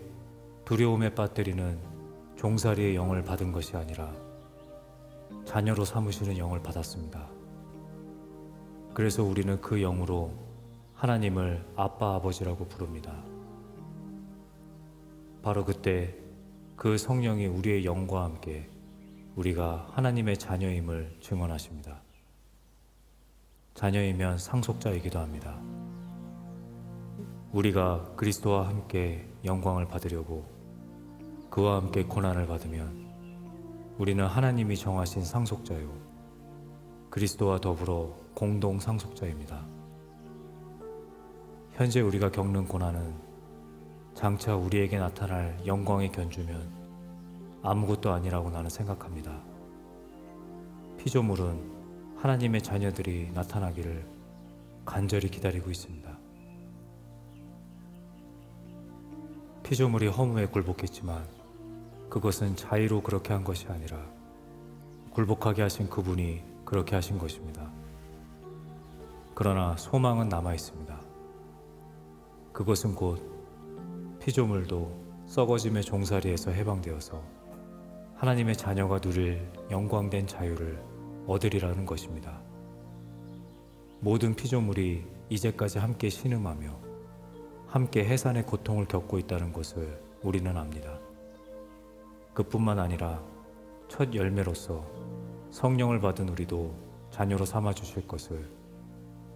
두려움에 빠뜨리는 종살이의 영을 받은 것이 아니라 자녀로 삼으시는 영을 받았습니다. 그래서 우리는 그 영으로 하나님을 아빠 아버지라고 부릅니다. 바로 그때 그 성령이 우리의 영과 함께 우리가 하나님의 자녀임을 증언하십니다. 자녀이면 상속자이기도 합니다. 우리가 그리스도와 함께 영광을 받으려고 그와 함께 고난을 받으면 우리는 하나님이 정하신 상속자요 그리스도와 더불어 공동 상속자입니다. 현재 우리가 겪는 고난은 장차 우리에게 나타날 영광에 견주면 아무것도 아니라고 나는 생각합니다. 피조물은 하나님의 자녀들이 나타나기를 간절히 기다리고 있습니다. 피조물이 허무에 굴복했지만 그것은 자의로 그렇게 한 것이 아니라 굴복하게 하신 그분이 그렇게 하신 것입니다. 그러나 소망은 남아 있습니다. 그것은 곧 피조물도 썩어짐의 종살이에서 해방되어서 하나님의 자녀가 누릴 영광된 자유를 얻으리라는 것입니다. 모든 피조물이 이제까지 함께 신음하며 함께 해산의 고통을 겪고 있다는 것을 우리는 압니다. 그뿐만 아니라 첫 열매로서 성령을 받은 우리도 자녀로 삼아 주실 것을,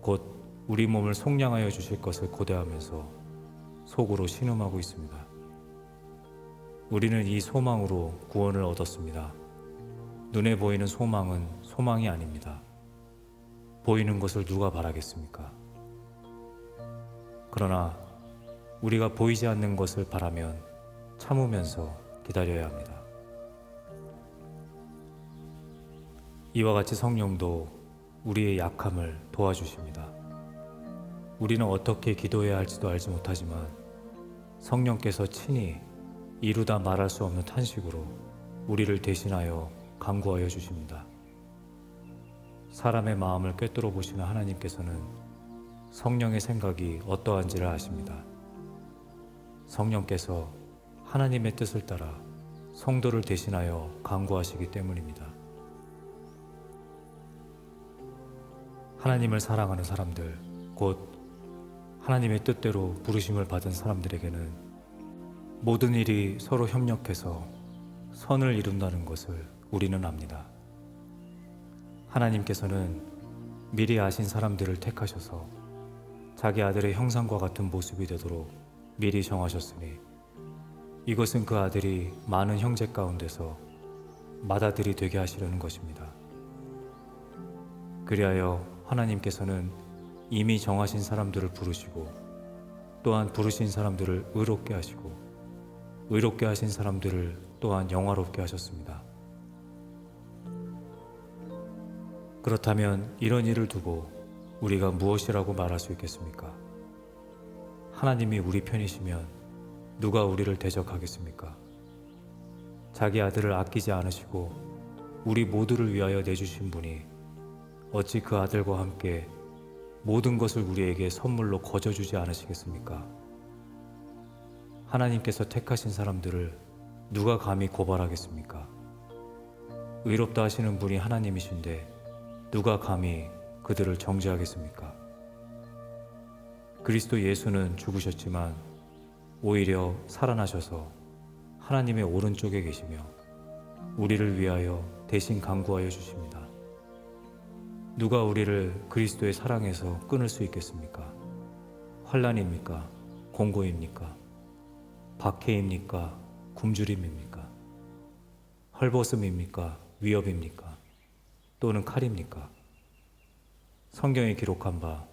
곧 우리 몸을 속량하여 주실 것을 고대하면서 속으로 신음하고 있습니다. 우리는 이 소망으로 구원을 얻었습니다. 눈에 보이는 소망은 소망이 아닙니다. 보이는 것을 누가 바라겠습니까? 그러나 우리가 보이지 않는 것을 바라면 참으면서 기다려야 합니다. 이와 같이 성령도 우리의 약함을 도와주십니다. 우리는 어떻게 기도해야 할지도 알지 못하지만 성령께서 친히 이루다 말할 수 없는 탄식으로 우리를 대신하여 간구하여 주십니다. 사람의 마음을 꿰뚫어 보시는 하나님께서는 성령의 생각이 어떠한지를 아십니다. 성령께서 하나님의 뜻을 따라 성도를 대신하여 간구하시기 때문입니다. 하나님을 사랑하는 사람들, 곧 하나님의 뜻대로 부르심을 받은 사람들에게는 모든 일이 서로 협력해서 선을 이룬다는 것을 우리는 압니다. 하나님께서는 미리 아신 사람들을 택하셔서 자기 아들의 형상과 같은 모습이 되도록 미리 정하셨으니 이것은 그 아들이 많은 형제 가운데서 맏아들이 되게 하시려는 것입니다. 그리하여 하나님께서는 이미 정하신 사람들을 부르시고 또한 부르신 사람들을 의롭게 하시고 의롭게 하신 사람들을 또한 영화롭게 하셨습니다. 그렇다면 이런 일을 두고 우리가 무엇이라고 말할 수 있겠습니까? 하나님이 우리 편이시면 누가 우리를 대적하겠습니까? 자기 아들을 아끼지 않으시고 우리 모두를 위하여 내주신 분이 어찌 그 아들과 함께 모든 것을 우리에게 선물로 거저주지 않으시겠습니까? 하나님께서 택하신 사람들을 누가 감히 고발하겠습니까? 의롭다 하시는 분이 하나님이신데 누가 감히 그들을 정죄하겠습니까? 그리스도 예수는 죽으셨지만 오히려 살아나셔서 하나님의 오른쪽에 계시며 우리를 위하여 대신 간구하여 주십니다. 누가 우리를 그리스도의 사랑에서 끊을 수 있겠습니까? 환난입니까? 공고입니까? 박해입니까? 굶주림입니까? 헐벗음입니까? 위협입니까? 또는 칼입니까? 성경에 기록한 바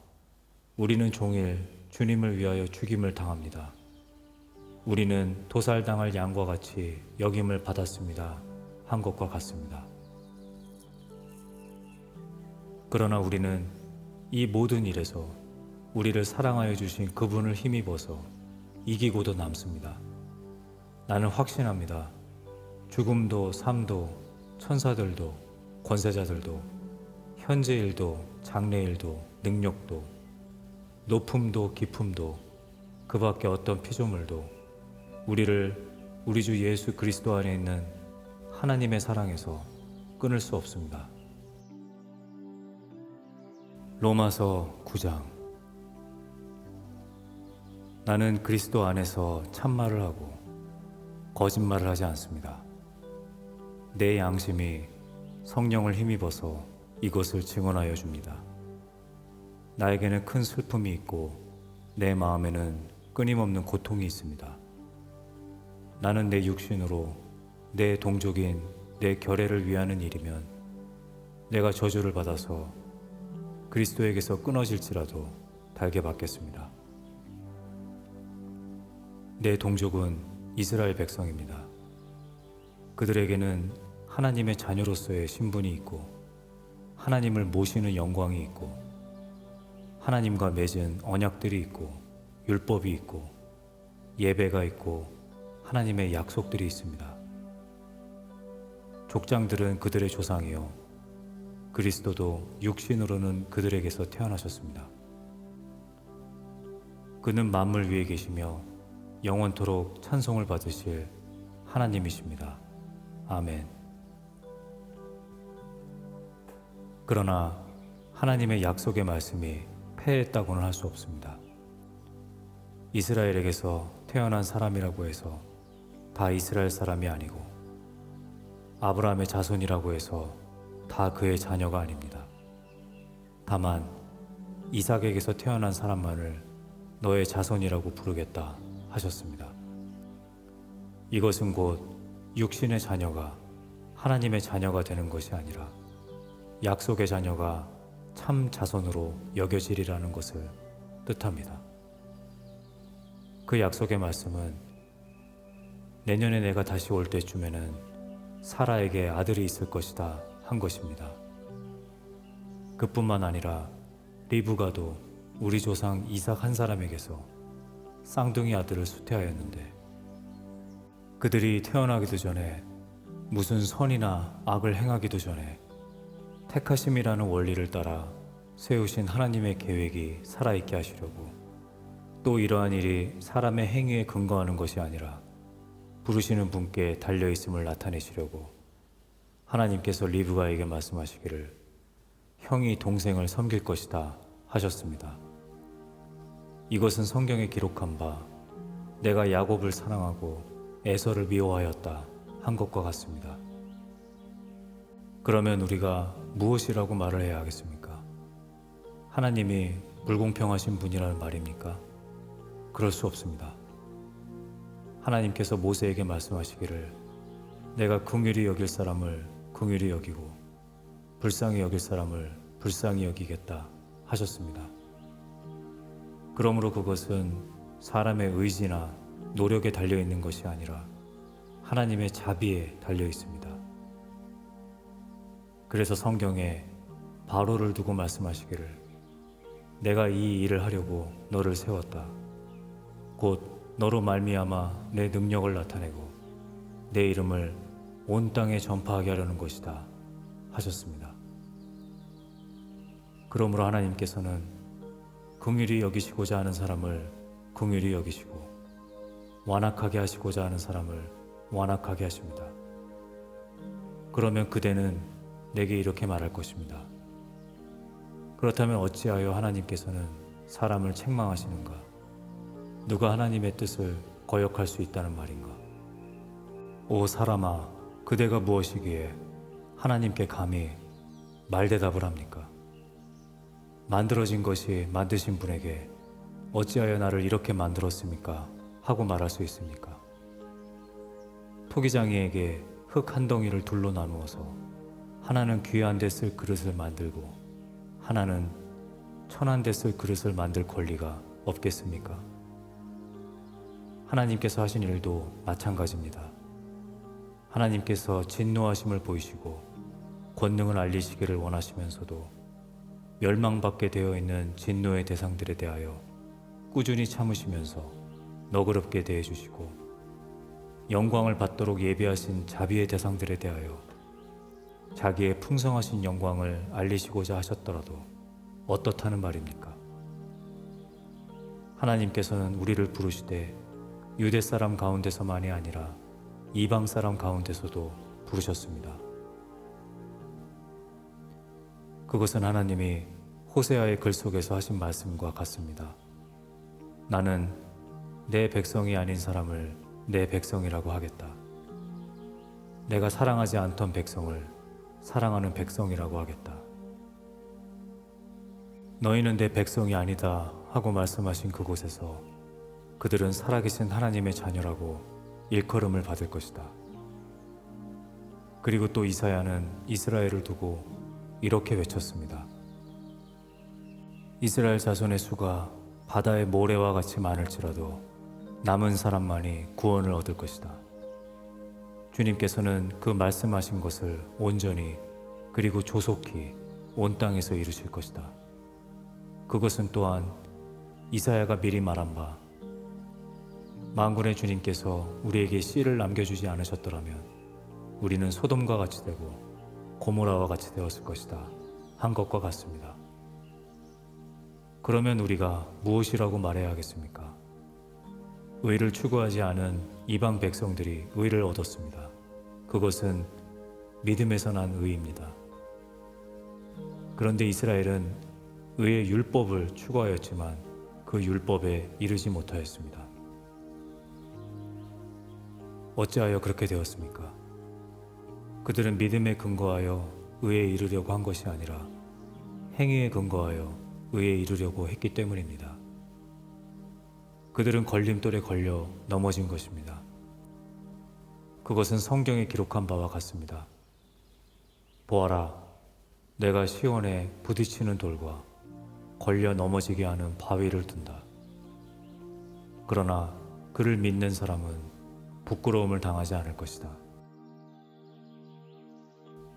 우리는 종일 주님을 위하여 죽임을 당합니다. 우리는 도살당할 양과 같이 여김을 받았습니다. 한 것과 같습니다. 그러나 우리는 이 모든 일에서 우리를 사랑하여 주신 그분을 힘입어서 이기고도 남습니다. 나는 확신합니다. 죽음도 삶도 천사들도 권세자들도 현재일도 장래일도 능력도 높음도 깊음도 그 밖에 어떤 피조물도 우리를 우리 주 예수 그리스도 안에 있는 하나님의 사랑에서 끊을 수 없습니다. 로마서 9장. 나는 그리스도 안에서 참말을 하고 거짓말을 하지 않습니다. 내 양심이 성령을 힘입어서 이것을 증언하여 줍니다. 나에게는 큰 슬픔이 있고 내 마음에는 끊임없는 고통이 있습니다. 나는 내 육신으로 내 동족인 내 결애를 위하는 일이면 내가 저주를 받아서 그리스도에게서 끊어질지라도 달게 받겠습니다. 내 동족은 이스라엘 백성입니다. 그들에게는 하나님의 자녀로서의 신분이 있고 하나님을 모시는 영광이 있고 하나님과 맺은 언약들이 있고 율법이 있고 예배가 있고 하나님의 약속들이 있습니다. 족장들은 그들의 조상이요 그리스도도 육신으로는 그들에게서 태어나셨습니다. 그는 만물 위에 계시며 영원토록 찬송을 받으실 하나님이십니다. 아멘. 그러나 하나님의 약속의 말씀이 패했다고는 할 수 없습니다. 이스라엘에게서 태어난 사람이라고 해서 다 이스라엘 사람이 아니고 아브라함의 자손이라고 해서 다 그의 자녀가 아닙니다. 다만 이삭에게서 태어난 사람만을 너의 자손이라고 부르겠다 하셨습니다. 이것은 곧 육신의 자녀가 하나님의 자녀가 되는 것이 아니라 약속의 자녀가 참 자손으로 여겨지리라는 것을 뜻합니다. 그 약속의 말씀은 내년에 내가 다시 올 때쯤에는 사라에게 아들이 있을 것이다 한 것입니다. 그뿐만 아니라 리브가도 우리 조상 이삭 한 사람에게서 쌍둥이 아들을 수태하였는데 그들이 태어나기도 전에 무슨 선이나 악을 행하기도 전에 택하심이라는 원리를 따라 세우신 하나님의 계획이 살아있게 하시려고 또 이러한 일이 사람의 행위에 근거하는 것이 아니라 부르시는 분께 달려있음을 나타내시려고 하나님께서 리브가에게 말씀하시기를 형이 동생을 섬길 것이다 하셨습니다. 이것은 성경에 기록한 바 내가 야곱을 사랑하고 에서를 미워하였다 한 것과 같습니다. 그러면 우리가 무엇이라고 말을 해야 하겠습니까? 하나님이 불공평하신 분이라는 말입니까? 그럴 수 없습니다. 하나님께서 모세에게 말씀하시기를 내가 긍휼히 여길 사람을 긍휼히 여기고 불쌍히 여길 사람을 불쌍히 여기겠다 하셨습니다. 그러므로 그것은 사람의 의지나 노력에 달려있는 것이 아니라 하나님의 자비에 달려있습니다. 그래서 성경에 바로를 두고 말씀하시기를 내가 이 일을 하려고 너를 세웠다. 곧 너로 말미암아 내 능력을 나타내고 내 이름을 온 땅에 전파하게 하려는 것이다 하셨습니다. 그러므로 하나님께서는 긍휼히 여기시고자 하는 사람을 긍휼히 여기시고 완악하게 하시고자 하는 사람을 완악하게 하십니다. 그러면 그대는 내게 이렇게 말할 것입니다. 그렇다면 어찌하여 하나님께서는 사람을 책망하시는가? 누가 하나님의 뜻을 거역할 수 있다는 말인가? 오 사람아, 그대가 무엇이기에 하나님께 감히 말대답을 합니까? 만들어진 것이 만드신 분에게 어찌하여 나를 이렇게 만들었습니까? 하고 말할 수 있습니까? 토기장이에게 흙 한 덩이를 둘로 나누어서 하나는 귀한 데 쓸 그릇을 만들고 하나는 천한 데 쓸 그릇을 만들 권리가 없겠습니까? 하나님께서 하신 일도 마찬가지입니다. 하나님께서 진노하심을 보이시고 권능을 알리시기를 원하시면서도 멸망받게 되어 있는 진노의 대상들에 대하여 꾸준히 참으시면서 너그럽게 대해주시고 영광을 받도록 예비하신 자비의 대상들에 대하여 자기의 풍성하신 영광을 알리시고자 하셨더라도 어떻다는 말입니까? 하나님께서는 우리를 부르시되 유대 사람 가운데서만이 아니라 이방 사람 가운데서도 부르셨습니다. 그것은 하나님이 호세아의 글 속에서 하신 말씀과 같습니다. 나는 내 백성이 아닌 사람을 내 백성이라고 하겠다. 내가 사랑하지 않던 백성을 사랑하는 백성이라고 하겠다. 너희는 내 백성이 아니다 하고 말씀하신 그곳에서 그들은 살아계신 하나님의 자녀라고 일컬음을 받을 것이다. 그리고 또 이사야는 이스라엘을 두고 이렇게 외쳤습니다. 이스라엘 자손의 수가 바다의 모래와 같이 많을지라도 남은 사람만이 구원을 얻을 것이다. 주님께서는 그 말씀하신 것을 온전히 그리고 조속히 온 땅에서 이루실 것이다. 그것은 또한 이사야가 미리 말한 바 만군의 주님께서 우리에게 씨를 남겨주지 않으셨더라면 우리는 소돔과 같이 되고 고모라와 같이 되었을 것이다 한 것과 같습니다. 그러면 우리가 무엇이라고 말해야 하겠습니까? 의를 추구하지 않은 이방 백성들이 의를 얻었습니다. 그것은 믿음에서 난 의입니다. 그런데 이스라엘은 의의 율법을 추구하였지만 그 율법에 이르지 못하였습니다. 어찌하여 그렇게 되었습니까? 그들은 믿음에 근거하여 의에 이르려고 한 것이 아니라 행위에 근거하여 의에 이르려고 했기 때문입니다. 그들은 걸림돌에 걸려 넘어진 것입니다. 그것은 성경에 기록한 바와 같습니다. 보아라, 내가 시온에 부딪히는 돌과 걸려 넘어지게 하는 바위를 둔다. 그러나 그를 믿는 사람은 부끄러움을 당하지 않을 것이다.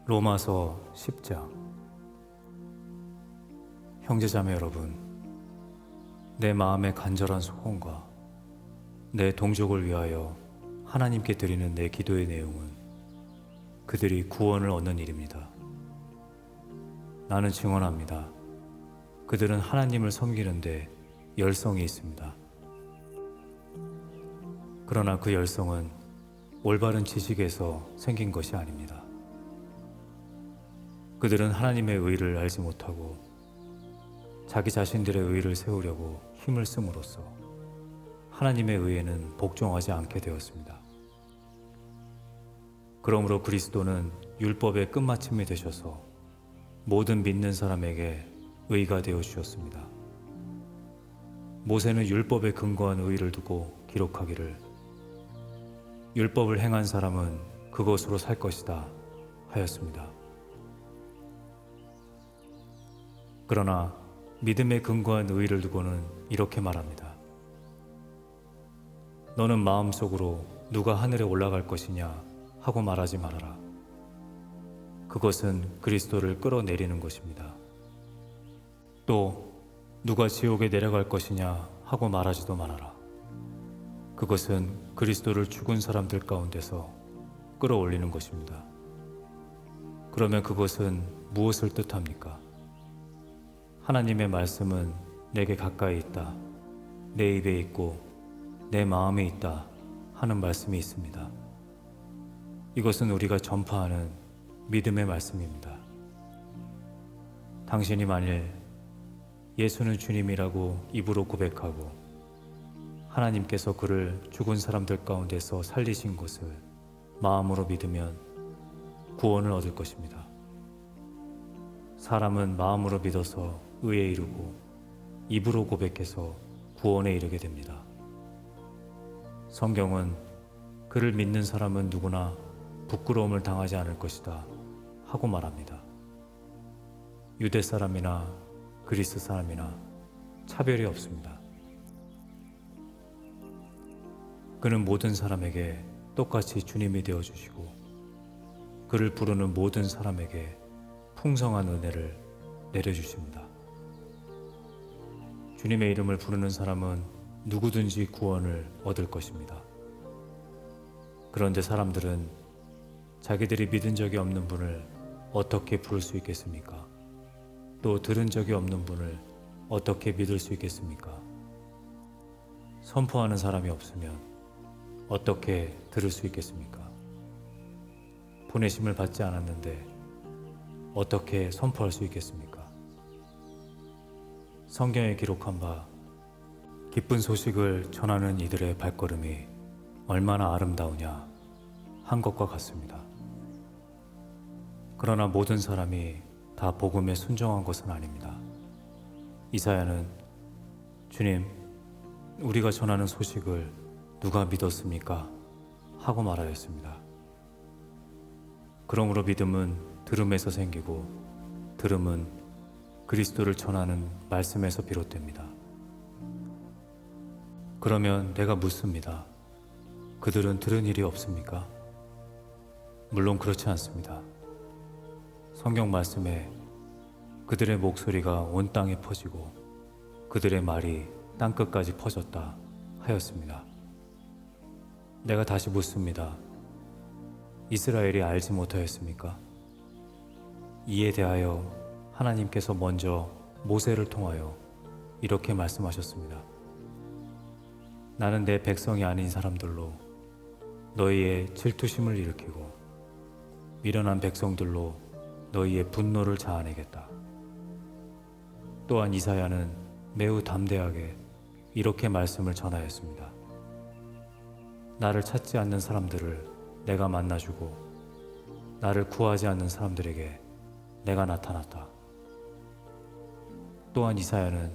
로마서 10장. 형제자매 여러분, 내 마음의 간절한 소원과 내 동족을 위하여 하나님께 드리는 내 기도의 내용은 그들이 구원을 얻는 일입니다. 나는 증언합니다. 그들은 하나님을 섬기는데 열성이 있습니다. 그러나 그 열성은 올바른 지식에서 생긴 것이 아닙니다. 그들은 하나님의 의를 알지 못하고 자기 자신들의 의를 세우려고 힘을 씀으로써 하나님의 의에는 복종하지 않게 되었습니다. 그러므로 그리스도는 율법의 끝마침이 되셔서 모든 믿는 사람에게 의가 되어 주셨습니다. 모세는 율법에 근거한 의를 두고 기록하기를 율법을 행한 사람은 그것으로 살 것이다 하였습니다. 그러나 믿음에 근거한 의를 두고는 이렇게 말합니다. 너는 마음속으로 누가 하늘에 올라갈 것이냐 하고 말하지 말아라. 그것은 그리스도를 끌어내리는 것입니다. 또 누가 지옥에 내려갈 것이냐 하고 말하지도 말아라. 그것은 그리스도를 죽은 사람들 가운데서 끌어올리는 것입니다. 그러면 그것은 무엇을 뜻합니까? 하나님의 말씀은 내게 가까이 있다, 내 입에 있고 내 마음에 있다 하는 말씀이 있습니다. 이것은 우리가 전파하는 믿음의 말씀입니다. 당신이 만일 예수는 주님이라고 입으로 고백하고 하나님께서 그를 죽은 사람들 가운데서 살리신 것을 마음으로 믿으면 구원을 얻을 것입니다. 사람은 마음으로 믿어서 의에 이르고 입으로 고백해서 구원에 이르게 됩니다. 성경은 그를 믿는 사람은 누구나 부끄러움을 당하지 않을 것이다 하고 말합니다. 유대 사람이나 그리스 사람이나 차별이 없습니다. 그는 모든 사람에게 똑같이 주님이 되어주시고 그를 부르는 모든 사람에게 풍성한 은혜를 내려주십니다. 주님의 이름을 부르는 사람은 누구든지 구원을 얻을 것입니다. 그런데 사람들은 자기들이 믿은 적이 없는 분을 어떻게 부를 수 있겠습니까? 또 들은 적이 없는 분을 어떻게 믿을 수 있겠습니까? 선포하는 사람이 없으면 어떻게 들을 수 있겠습니까? 보내심을 받지 않았는데 어떻게 선포할 수 있겠습니까? 성경에 기록한 바 기쁜 소식을 전하는 이들의 발걸음이 얼마나 아름다우냐 한 것과 같습니다. 그러나 모든 사람이 다 복음에 순종한 것은 아닙니다. 이사야는 주님, 우리가 전하는 소식을 누가 믿었습니까? 하고 말하였습니다. 그러므로 믿음은 들음에서 생기고 들음은 그리스도를 전하는 말씀에서 비롯됩니다. 그러면 내가 묻습니다. 그들은 들은 일이 없습니까? 물론 그렇지 않습니다. 성경 말씀에 그들의 목소리가 온 땅에 퍼지고 그들의 말이 땅끝까지 퍼졌다 하였습니다. 내가 다시 묻습니다. 이스라엘이 알지 못하였습니까? 이에 대하여 하나님께서 먼저 모세를 통하여 이렇게 말씀하셨습니다. 나는 내 백성이 아닌 사람들로 너희의 질투심을 일으키고 미련한 백성들로 너희의 분노를 자아내겠다. 또한 이사야는 매우 담대하게 이렇게 말씀을 전하였습니다. 나를 찾지 않는 사람들을 내가 만나주고 나를 구하지 않는 사람들에게 내가 나타났다. 또한 이사야는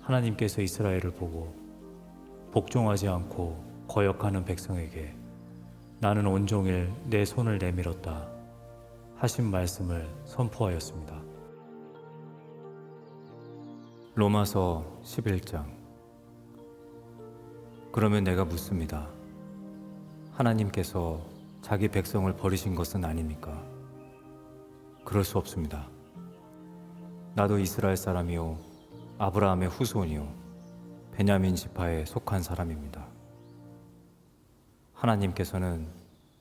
하나님께서 이스라엘을 보고 복종하지 않고 거역하는 백성에게 나는 온종일 내 손을 내밀었다 하신 말씀을 선포하였습니다. 로마서 11장. 그러면 내가 묻습니다. 하나님께서 자기 백성을 버리신 것은 아닙니까? 그럴 수 없습니다. 나도 이스라엘 사람이요 아브라함의 후손이요 베냐민 지파에 속한 사람입니다. 하나님께서는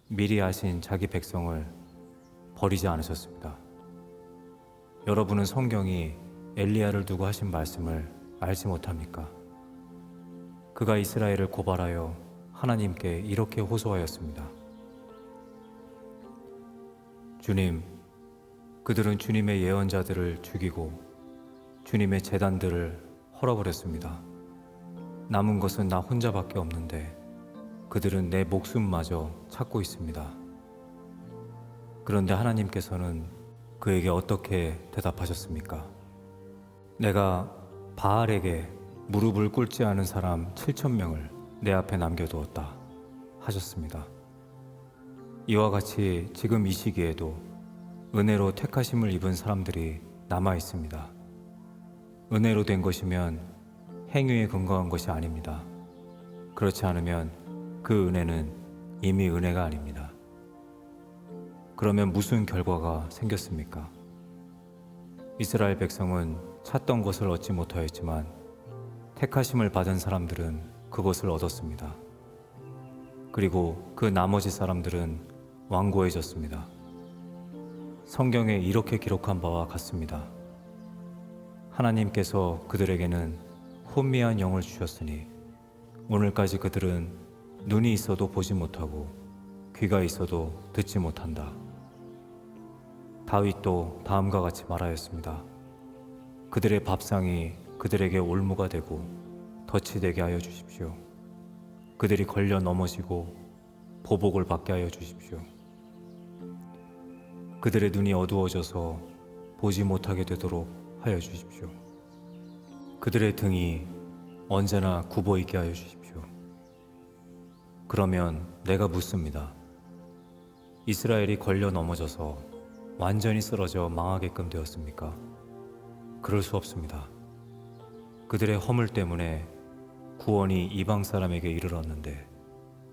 미리 아신 자기 백성을 버리지 않으셨습니다. 여러분은 성경이 엘리야를 두고 하신 말씀을 알지 못합니까? 그가 이스라엘을 고발하여 하나님께 이렇게 호소하였습니다. 주님, 그들은 주님의 예언자들을 죽이고 주님의 제단들을 헐어버렸습니다. 남은 것은 나 혼자밖에 없는데 그들은 내 목숨마저 찾고 있습니다. 그런데 하나님께서는 그에게 어떻게 대답하셨습니까? 내가 바알에게 무릎을 꿇지 않은 사람 7,000명을 내 앞에 남겨두었다 하셨습니다. 이와 같이 지금 이 시기에도 은혜로 택하심을 입은 사람들이 남아 있습니다. 은혜로 된 것이면 행위에 근거한 것이 아닙니다. 그렇지 않으면 그 은혜는 이미 은혜가 아닙니다. 그러면 무슨 결과가 생겼습니까? 이스라엘 백성은 찾던 것을 얻지 못하였지만 택하심을 받은 사람들은 그것을 얻었습니다. 그리고 그 나머지 사람들은 완고해졌습니다. 성경에 이렇게 기록한 바와 같습니다. 하나님께서 그들에게는 혼미한 영을 주셨으니 오늘까지 그들은 눈이 있어도 보지 못하고 귀가 있어도 듣지 못한다. 다윗도 다음과 같이 말하였습니다. 그들의 밥상이 그들에게 올무가 되고 덫이 되게 하여 주십시오. 그들이 걸려 넘어지고 보복을 받게 하여 주십시오. 그들의 눈이 어두워져서 보지 못하게 되도록 하여 주십시오. 그들의 등이 언제나 굽어 있게 하여 주십시오. 그러면 내가 묻습니다. 이스라엘이 걸려 넘어져서 완전히 쓰러져 망하게끔 되었습니까? 그럴 수 없습니다. 그들의 허물 때문에 구원이 이방 사람에게 이르렀는데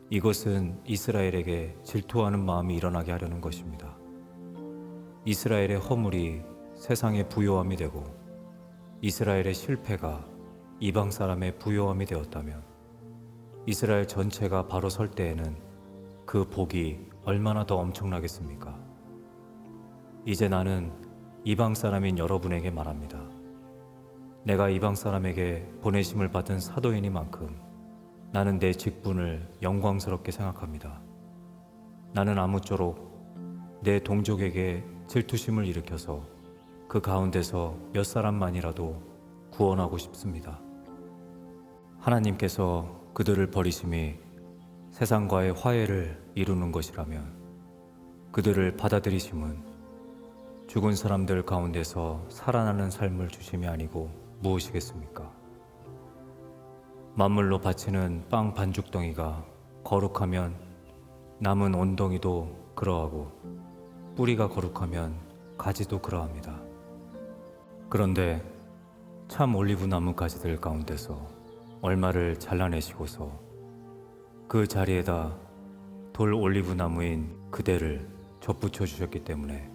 이것은 이스라엘에게 질투하는 마음이 일어나게 하려는 것입니다. 이스라엘의 허물이 세상의 부요함이 되고 이스라엘의 실패가 이방 사람의 부요함이 되었다면 이스라엘 전체가 바로 설 때에는 그 복이 얼마나 더 엄청나겠습니까? 이제 나는 이방 사람인 여러분에게 말합니다. 내가 이방 사람에게 보내심을 받은 사도이니만큼 나는 내 직분을 영광스럽게 생각합니다. 나는 아무쪼록 내 동족에게 질투심을 일으켜서 그 가운데서 몇 사람만이라도 구원하고 싶습니다. 하나님께서 그들을 버리심이 세상과의 화해를 이루는 것이라면 그들을 받아들이심은 죽은 사람들 가운데서 살아나는 삶을 주심이 아니고 무엇이겠습니까? 만물로 바치는 빵 반죽덩이가 거룩하면 남은 온덩이도 그러하고 뿌리가 거룩하면 가지도 그러합니다. 그런데 참 올리브 나무 가지들 가운데서 얼마를 잘라내시고서 그 자리에다 돌 올리브 나무인 그대를 접붙여 주셨기 때문에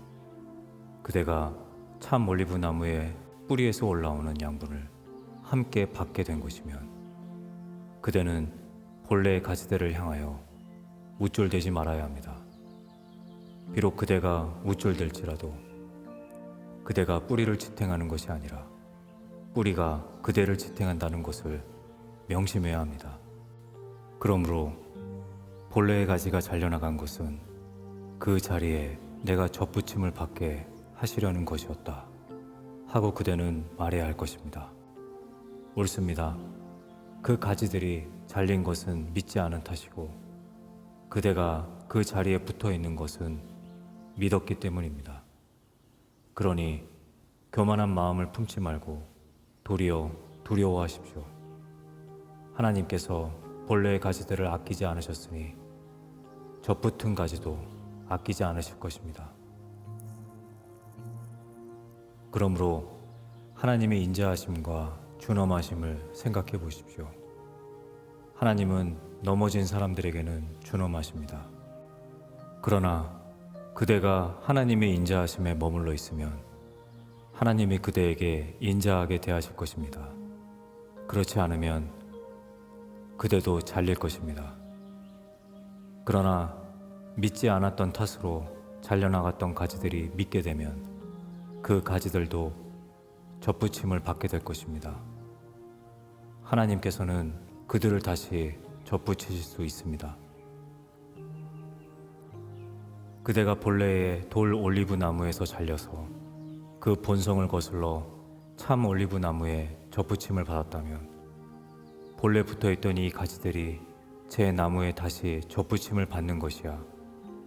그대가 참 올리브 나무의 뿌리에서 올라오는 양분을 함께 받게 된 것이면 그대는 본래의 가지들을 향하여 우쭐대지 말아야 합니다. 비록 그대가 우쭐댈지라도 그대가 뿌리를 지탱하는 것이 아니라 뿌리가 그대를 지탱한다는 것을 명심해야 합니다. 그러므로 본래의 가지가 잘려나간 것은 그 자리에 내가 접붙임을 받게 하시려는 것이었다 하고 그대는 말해야 할 것입니다. 옳습니다. 그 가지들이 잘린 것은 믿지 않은 탓이고 그대가 그 자리에 붙어 있는 것은 믿었기 때문입니다. 그러니 교만한 마음을 품지 말고 도리어 두려워하십시오. 하나님께서 본래의 가지들을 아끼지 않으셨으니 접붙은 가지도 아끼지 않으실 것입니다. 그러므로 하나님의 인자하심과 준엄하심을 생각해 보십시오. 하나님은 넘어진 사람들에게는 준엄하십니다. 그러나 그대가 하나님의 인자하심에 머물러 있으면 하나님이 그대에게 인자하게 대하실 것입니다. 그렇지 않으면 그대도 잘릴 것입니다. 그러나 믿지 않았던 탓으로 잘려나갔던 가지들이 믿게 되면 그 가지들도 접붙임을 받게 될 것입니다. 하나님께서는 그들을 다시 접붙이실 수 있습니다. 그대가 본래의 돌 올리브 나무에서 잘려서 그 본성을 거슬러 참 올리브 나무에 접붙임을 받았다면 본래 붙어있던 이 가지들이 제 나무에 다시 접붙임을 받는 것이야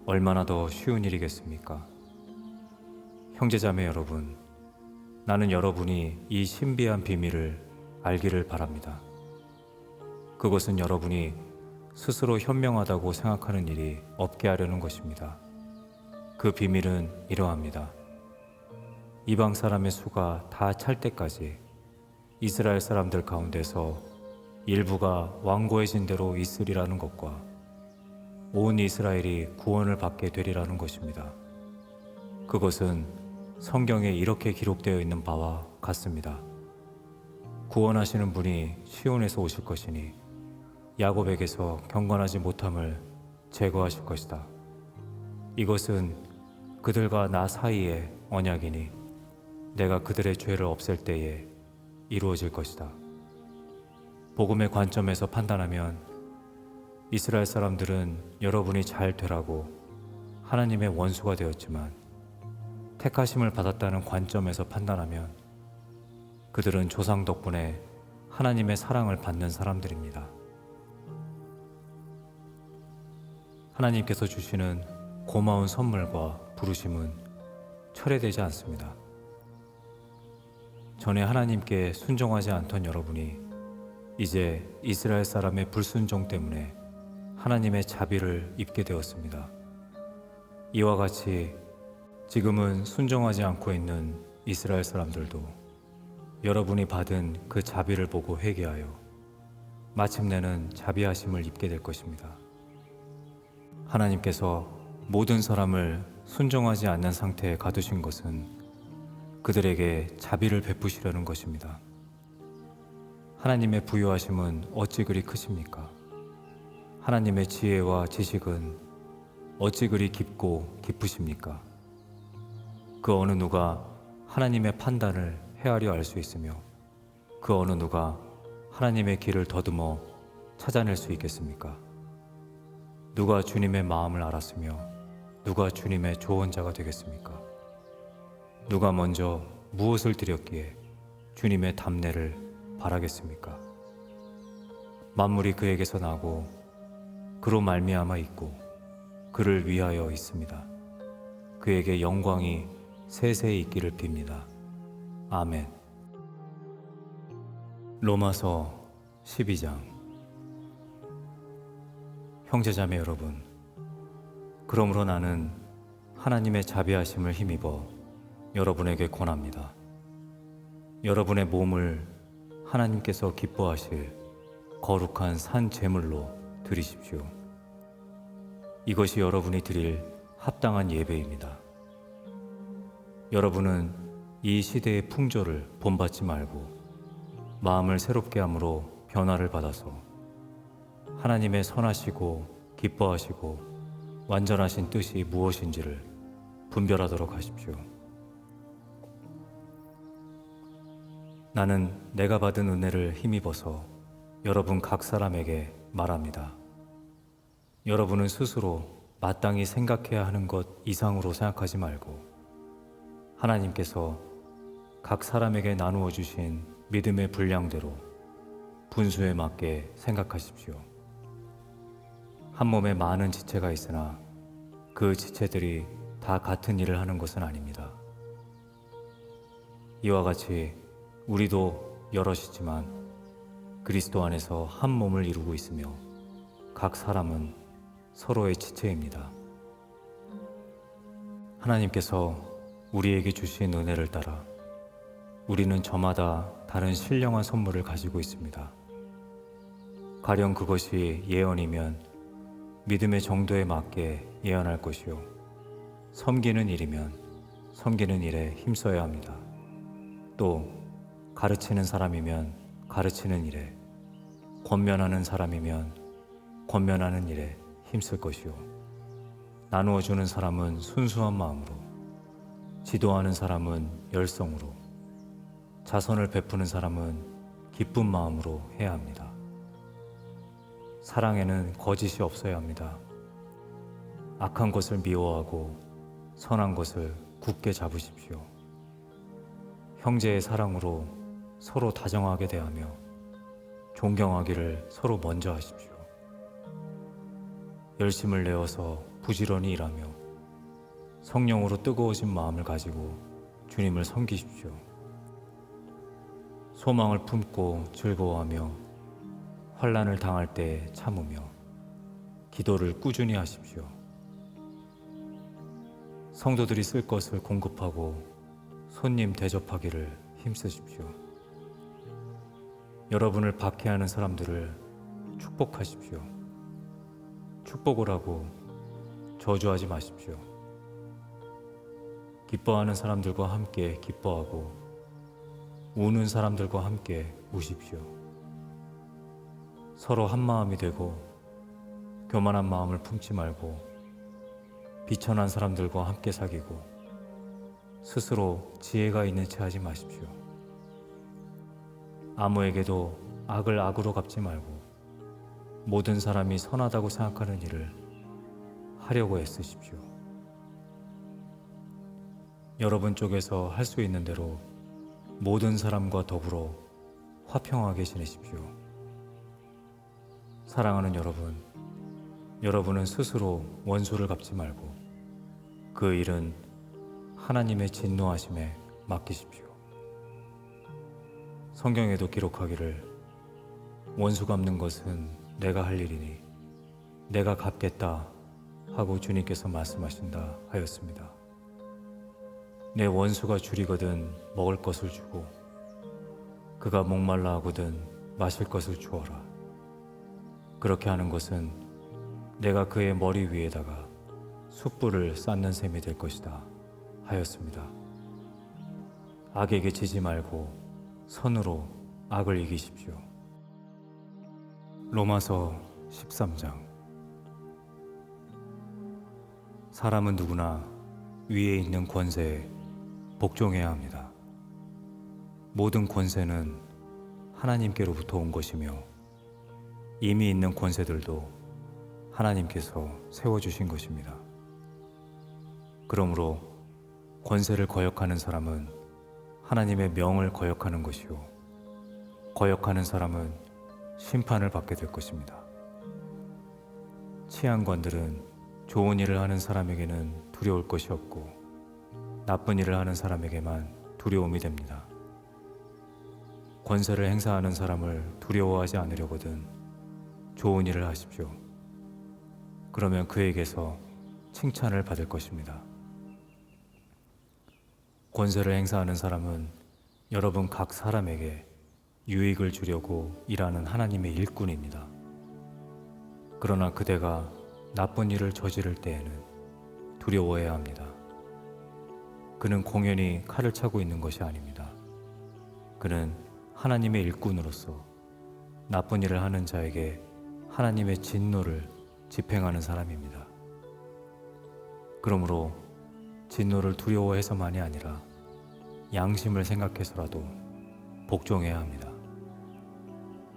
얼마나 더 쉬운 일이겠습니까? 형제자매 여러분, 나는 여러분이 이 신비한 비밀을 알기를 바랍니다. 그것은 여러분이 스스로 현명하다고 생각하는 일이 없게 하려는 것입니다. 그 비밀은 이러합니다. 이방 사람의 수가 다 찰 때까지 이스라엘 사람들 가운데서 일부가 완고해진 대로 있으리라는 것과 온 이스라엘이 구원을 받게 되리라는 것입니다. 그것은 성경에 이렇게 기록되어 있는 바와 같습니다. 구원하시는 분이 시온에서 오실 것이니 야곱에게서 경건하지 못함을 제거하실 것이다. 이것은 그들과 나 사이의 언약이니 내가 그들의 죄를 없앨 때에 이루어질 것이다. 복음의 관점에서 판단하면 이스라엘 사람들은 여러분이 잘 되라고 하나님의 원수가 되었지만 택하심을 받았다는 관점에서 판단하면 그들은 조상 덕분에 하나님의 사랑을 받는 사람들입니다. 하나님께서 주시는 고마운 선물과 부르심은 철회되지 않습니다. 전에 하나님께 순종하지 않던 여러분이 이제 이스라엘 사람의 불순종 때문에 하나님의 자비를 입게 되었습니다. 이와 같이 지금은 순종하지 않고 있는 이스라엘 사람들도 여러분이 받은 그 자비를 보고 회개하여 마침내는 자비하심을 입게 될 것입니다. 하나님께서 모든 사람을 순종하지 않는 상태에 가두신 것은 그들에게 자비를 베푸시려는 것입니다. 하나님의 부요하심은 어찌 그리 크십니까? 하나님의 지혜와 지식은 어찌 그리 깊고 깊으십니까? 그 어느 누가 하나님의 판단을 헤아려 알 수 있으며 그 어느 누가 하나님의 길을 더듬어 찾아낼 수 있겠습니까? 누가 주님의 마음을 알았으며 누가 주님의 조언자가 되겠습니까? 누가 먼저 무엇을 드렸기에 주님의 답례를 바라겠습니까? 만물이 그에게서 나고 그로 말미암아 있고 그를 위하여 있습니다. 그에게 영광이 세세히 있기를 빕니다. 아멘. 로마서 12장. 형제자매 여러분, 그러므로 나는 하나님의 자비하심을 힘입어 여러분에게 권합니다. 여러분의 몸을 하나님께서 기뻐하실 거룩한 산 제물로 드리십시오. 이것이 여러분이 드릴 합당한 예배입니다. 여러분은 이 시대의 풍조를 본받지 말고 마음을 새롭게 함으로 변화를 받아서 하나님의 선하시고 기뻐하시고 완전하신 뜻이 무엇인지를 분별하도록 하십시오. 나는 내가 받은 은혜를 힘입어서 여러분 각 사람에게 말합니다. 여러분은 스스로 마땅히 생각해야 하는 것 이상으로 생각하지 말고 하나님께서 각 사람에게 나누어 주신 믿음의 분량대로 분수에 맞게 생각하십시오. 한 몸에 많은 지체가 있으나 그 지체들이 다 같은 일을 하는 것은 아닙니다. 이와 같이 우리도 여럿이지만 그리스도 안에서 한 몸을 이루고 있으며 각 사람은 서로의 지체입니다. 하나님께서 우리에게 주신 은혜를 따라 우리는 저마다 다른 신령한 선물을 가지고 있습니다. 가령 그것이 예언이면 믿음의 정도에 맞게 예언할 것이요, 섬기는 일이면 섬기는 일에 힘써야 합니다. 또 가르치는 사람이면 가르치는 일에, 권면하는 사람이면 권면하는 일에 힘쓸 것이요, 나누어 주는 사람은 순수한 마음으로, 지도하는 사람은 열성으로, 자선을 베푸는 사람은 기쁜 마음으로 해야 합니다. 사랑에는 거짓이 없어야 합니다. 악한 것을 미워하고 선한 것을 굳게 잡으십시오. 형제의 사랑으로 서로 다정하게 대하며 존경하기를 서로 먼저 하십시오. 열심을 내어서 부지런히 일하며 성령으로 뜨거워진 마음을 가지고 주님을 섬기십시오. 소망을 품고 즐거워하며 환난을 당할 때 참으며 기도를 꾸준히 하십시오. 성도들이 쓸 것을 공급하고 손님 대접하기를 힘쓰십시오. 여러분을 박해하는 사람들을 축복하십시오. 축복을 하고 저주하지 마십시오. 기뻐하는 사람들과 함께 기뻐하고 우는 사람들과 함께 우십시오. 서로 한 마음이 되고 교만한 마음을 품지 말고 비천한 사람들과 함께 사귀고 스스로 지혜가 있는 체 하지 마십시오. 아무에게도 악을 악으로 갚지 말고 모든 사람이 선하다고 생각하는 일을 하려고 애쓰십시오. 여러분 쪽에서 할 수 있는 대로 모든 사람과 더불어 화평하게 지내십시오. 사랑하는 여러분, 여러분은 스스로 원수를 갚지 말고 그 일은 하나님의 진노하심에 맡기십시오. 성경에도 기록하기를 원수 갚는 것은 내가 할 일이니 내가 갚겠다 하고 주님께서 말씀하신다 하였습니다. 내 원수가 줄이거든 먹을 것을 주고 그가 목말라 하거든 마실 것을 주어라. 그렇게 하는 것은 내가 그의 머리 위에다가 숯불을 쌓는 셈이 될 것이다 하였습니다. 악에게 지지 말고 선으로 악을 이기십시오. 로마서 13장. 사람은 누구나 위에 있는 권세에 복종해야 합니다. 모든 권세는 하나님께로부터 온 것이며 이미 있는 권세들도 하나님께서 세워주신 것입니다. 그러므로 권세를 거역하는 사람은 하나님의 명을 거역하는 것이요, 거역하는 사람은 심판을 받게 될 것입니다. 치안관들은 좋은 일을 하는 사람에게는 두려울 것이 없고 나쁜 일을 하는 사람에게만 두려움이 됩니다. 권세를 행사하는 사람을 두려워하지 않으려거든 좋은 일을 하십시오. 그러면 그에게서 칭찬을 받을 것입니다. 권세를 행사하는 사람은 여러분 각 사람에게 유익을 주려고 일하는 하나님의 일꾼입니다. 그러나 그대가 나쁜 일을 저지를 때에는 두려워해야 합니다. 그는 공연히 칼을 차고 있는 것이 아닙니다. 그는 하나님의 일꾼으로서 나쁜 일을 하는 자에게 하나님의 진노를 집행하는 사람입니다. 그러므로 진노를 두려워해서만이 아니라 양심을 생각해서라도 복종해야 합니다.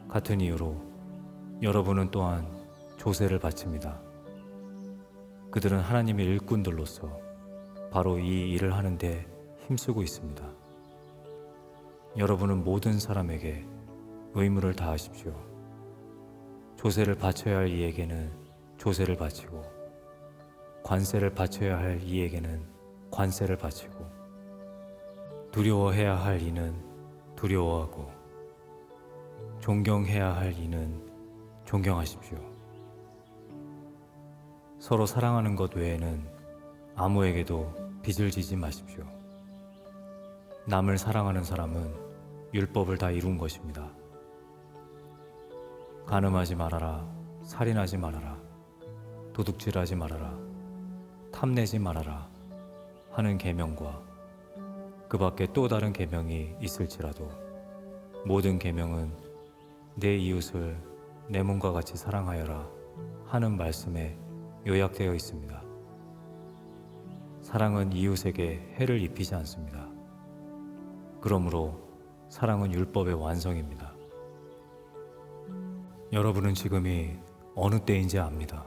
같은 이유로 여러분은 또한 조세를 바칩니다. 그들은 하나님의 일꾼들로서 바로 이 일을 하는데 힘쓰고 있습니다. 여러분은 모든 사람에게 의무를 다하십시오. 조세를 바쳐야 할 이에게는 조세를 바치고, 관세를 바쳐야 할 이에게는 관세를 바치고, 두려워해야 할 이는 두려워하고, 존경해야 할 이는 존경하십시오. 서로 사랑하는 것 외에는 아무에게도 빚을 지지 마십시오. 남을 사랑하는 사람은 율법을 다 이룬 것입니다. 간음하지 말아라, 살인하지 말아라, 도둑질하지 말아라, 탐내지 말아라 하는 계명과 그 밖에 또 다른 계명이 있을지라도 모든 계명은 내 이웃을 내 몸과 같이 사랑하여라 하는 말씀에 요약되어 있습니다. 사랑은 이웃에게 해를 입히지 않습니다. 그러므로 사랑은 율법의 완성입니다. 여러분은 지금이 어느 때인지 압니다.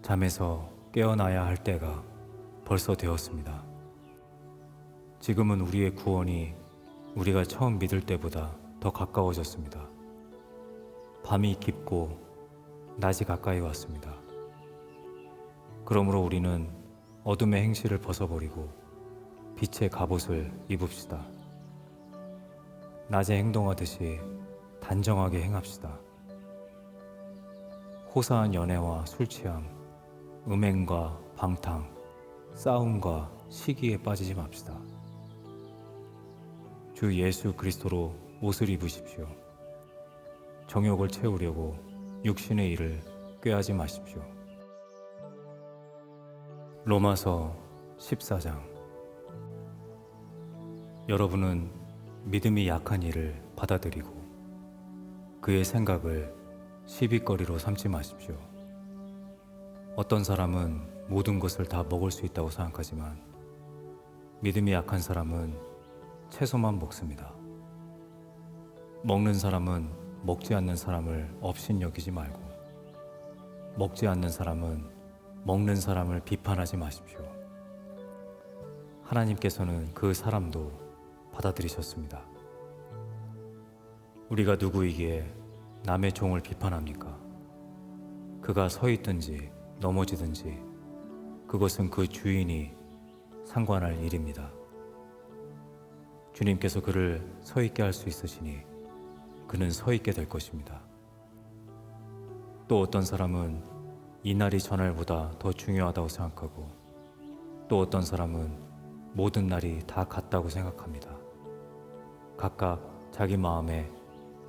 잠에서 깨어나야 할 때가 벌써 되었습니다. 지금은 우리의 구원이 우리가 처음 믿을 때보다 더 가까워졌습니다. 밤이 깊고 낮이 가까이 왔습니다. 그러므로 우리는 어둠의 행실을 벗어버리고 빛의 갑옷을 입읍시다. 낮에 행동하듯이 단정하게 행합시다. 호사한 연애와 술취함, 음행과 방탕, 싸움과 시기에 빠지지 맙시다. 주 예수 그리스도로 옷을 입으십시오. 정욕을 채우려고 육신의 일을 꾀하지 마십시오. 로마서 14장. 여러분은 믿음이 약한 이를 받아들이고 그의 생각을 시비거리로 삼지 마십시오. 어떤 사람은 모든 것을 다 먹을 수 있다고 생각하지만 믿음이 약한 사람은 채소만 먹습니다. 먹는 사람은 먹지 않는 사람을 업신여기지 말고 먹지 않는 사람은 먹는 사람을 비판하지 마십시오. 하나님께서는 그 사람도 받아들이셨습니다. 우리가 누구이기에 남의 종을 비판합니까? 그가 서 있든지 넘어지든지 그것은 그 주인이 상관할 일입니다. 주님께서 그를 서 있게 할 수 있으시니 그는 서 있게 될 것입니다. 또 어떤 사람은 이날이 전날보다 더 중요하다고 생각하고 또 어떤 사람은 모든 날이 다 같다고 생각합니다. 각각 자기 마음에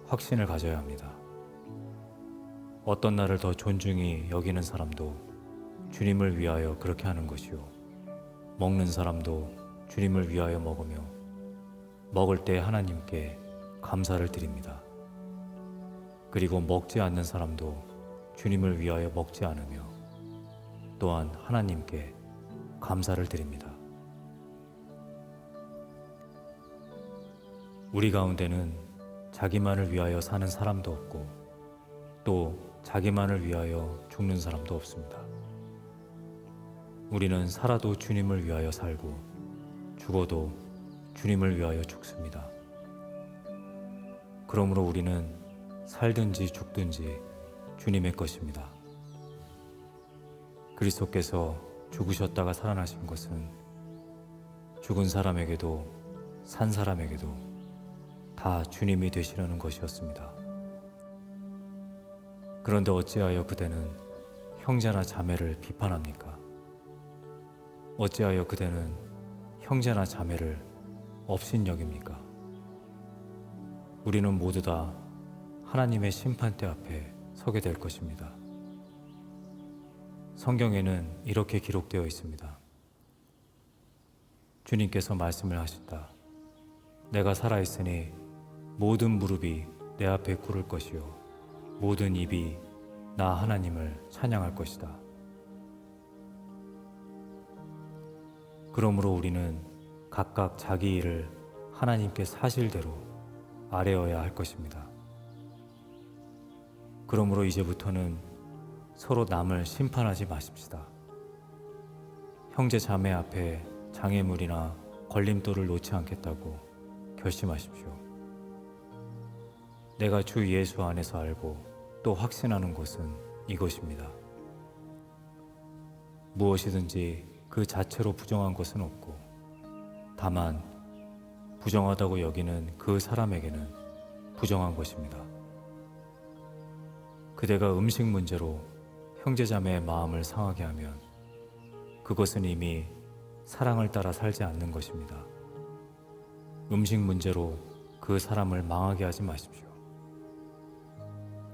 확신을 가져야 합니다. 어떤 날을 더 존중히 여기는 사람도 주님을 위하여 그렇게 하는 것이요, 먹는 사람도 주님을 위하여 먹으며 먹을 때 하나님께 감사를 드립니다. 그리고 먹지 않는 사람도 주님을 위하여 먹지 않으며 또한 하나님께 감사를 드립니다. 우리 가운데는 자기만을 위하여 사는 사람도 없고 또 자기만을 위하여 죽는 사람도 없습니다. 우리는 살아도 주님을 위하여 살고 죽어도 주님을 위하여 죽습니다. 그러므로 우리는 살든지 죽든지 주님의 것입니다. 그리스도께서 죽으셨다가 살아나신 것은 죽은 사람에게도 산 사람에게도 다 주님이 되시려는 것이었습니다. 그런데 어찌하여 그대는 형제나 자매를 비판합니까? 어찌하여 그대는 형제나 자매를 업신여깁니까? 우리는 모두 다 하나님의 심판대 앞에 서게 될 것입니다. 성경에는 이렇게 기록되어 있습니다. 주님께서 말씀을 하신다. 내가 살아있으니 모든 무릎이 내 앞에 꿇을 것이요 모든 입이 나 하나님을 찬양할 것이다. 그러므로 우리는 각각 자기 일을 하나님께 사실대로 아뢰어야 할 것입니다. 그러므로 이제부터는 서로 남을 심판하지 마십시다. 형제 자매 앞에 장애물이나 걸림돌을 놓지 않겠다고 결심하십시오. 내가 주 예수 안에서 알고 또 확신하는 것은 이것입니다. 무엇이든지 그 자체로 부정한 것은 없고, 다만 부정하다고 여기는 그 사람에게는 부정한 것입니다. 그대가 음식 문제로 형제자매의 마음을 상하게 하면 그것은 이미 사랑을 따라 살지 않는 것입니다. 음식 문제로 그 사람을 망하게 하지 마십시오.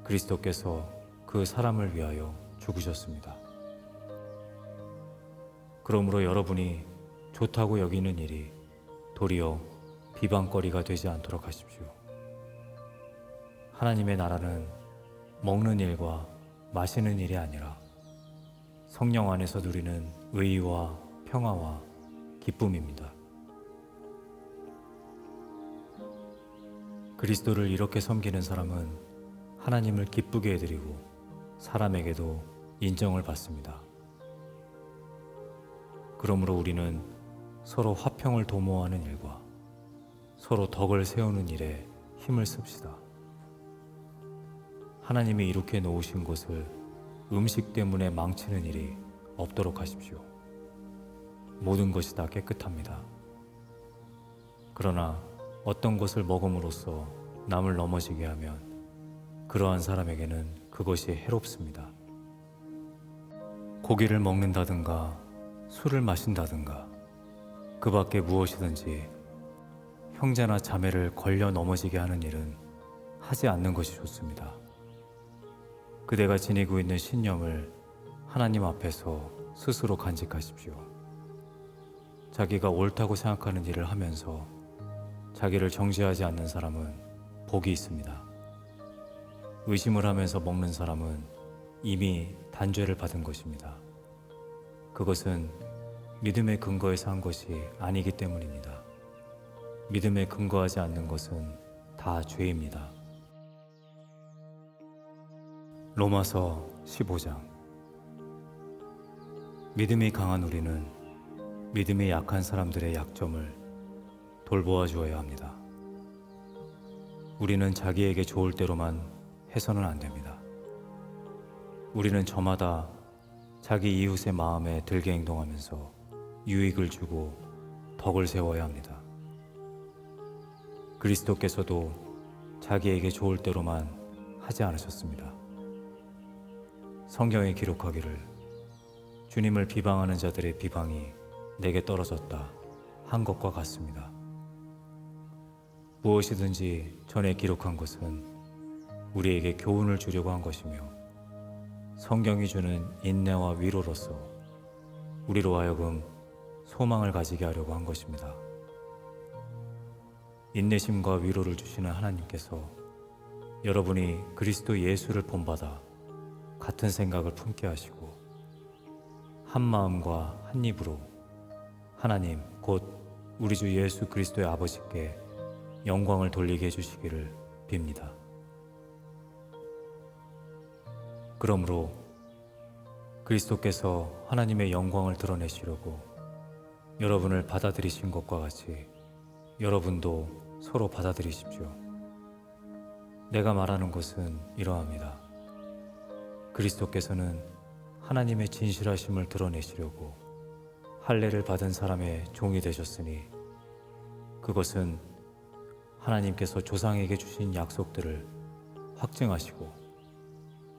그리스도께서 그 사람을 위하여 죽으셨습니다. 그러므로 여러분이 좋다고 여기는 일이 도리어 비방거리가 되지 않도록 하십시오. 하나님의 나라는 먹는 일과 마시는 일이 아니라 성령 안에서 누리는 의와 평화와 기쁨입니다. 그리스도를 이렇게 섬기는 사람은 하나님을 기쁘게 해드리고 사람에게도 인정을 받습니다. 그러므로 우리는 서로 화평을 도모하는 일과 서로 덕을 세우는 일에 힘을 씁시다. 하나님이 이렇게 놓으신 곳을 음식 때문에 망치는 일이 없도록 하십시오. 모든 것이 다 깨끗합니다. 그러나 어떤 것을 먹음으로써 남을 넘어지게 하면 그러한 사람에게는 그것이 해롭습니다. 고기를 먹는다든가 술을 마신다든가 그 밖에 무엇이든지 형제나 자매를 걸려 넘어지게 하는 일은 하지 않는 것이 좋습니다. 그대가 지니고 있는 신념을 하나님 앞에서 스스로 간직하십시오. 자기가 옳다고 생각하는 일을 하면서 자기를 정죄하지 않는 사람은 복이 있습니다. 의심을 하면서 먹는 사람은 이미 단죄를 받은 것입니다. 그것은 믿음의 근거에서 한 것이 아니기 때문입니다. 믿음에 근거하지 않는 것은 다 죄입니다. 로마서 15장. 믿음이 강한 우리는 믿음이 약한 사람들의 약점을 돌보아 주어야 합니다. 우리는 자기에게 좋을 대로만 해서는 안 됩니다. 우리는 저마다 자기 이웃의 마음에 들게 행동하면서 유익을 주고 덕을 세워야 합니다. 그리스도께서도 자기에게 좋을 대로만 하지 않으셨습니다. 성경에 기록하기를 주님을 비방하는 자들의 비방이 내게 떨어졌다 한 것과 같습니다. 무엇이든지 전에 기록한 것은 우리에게 교훈을 주려고 한 것이며 성경이 주는 인내와 위로로서 우리로 하여금 소망을 가지게 하려고 한 것입니다. 인내심과 위로를 주시는 하나님께서 여러분이 그리스도 예수를 본받아 같은 생각을 품게 하시고 한 마음과 한 입으로 하나님 곧 우리 주 예수 그리스도의 아버지께 영광을 돌리게 해주시기를 빕니다. 그러므로 그리스도께서 하나님의 영광을 드러내시려고 여러분을 받아들이신 것과 같이 여러분도 서로 받아들이십시오. 내가 말하는 것은 이러합니다. 그리스도께서는 하나님의 진실하심을 드러내시려고 할례를 받은 사람의 종이 되셨으니 그것은 하나님께서 조상에게 주신 약속들을 확증하시고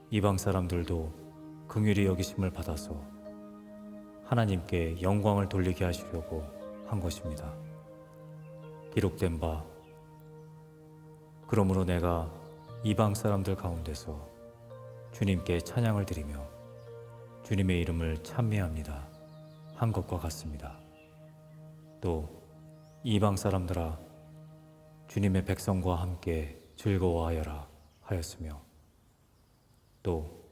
이방 사람들도 긍휼히 여기심을 받아서 하나님께 영광을 돌리게 하시려고 한 것입니다. 기록된 바 그러므로 내가 이방 사람들 가운데서 주님께 찬양을 드리며 주님의 이름을 찬미합니다 한 것과 같습니다. 또 이방 사람들아 주님의 백성과 함께 즐거워하여라 하였으며 또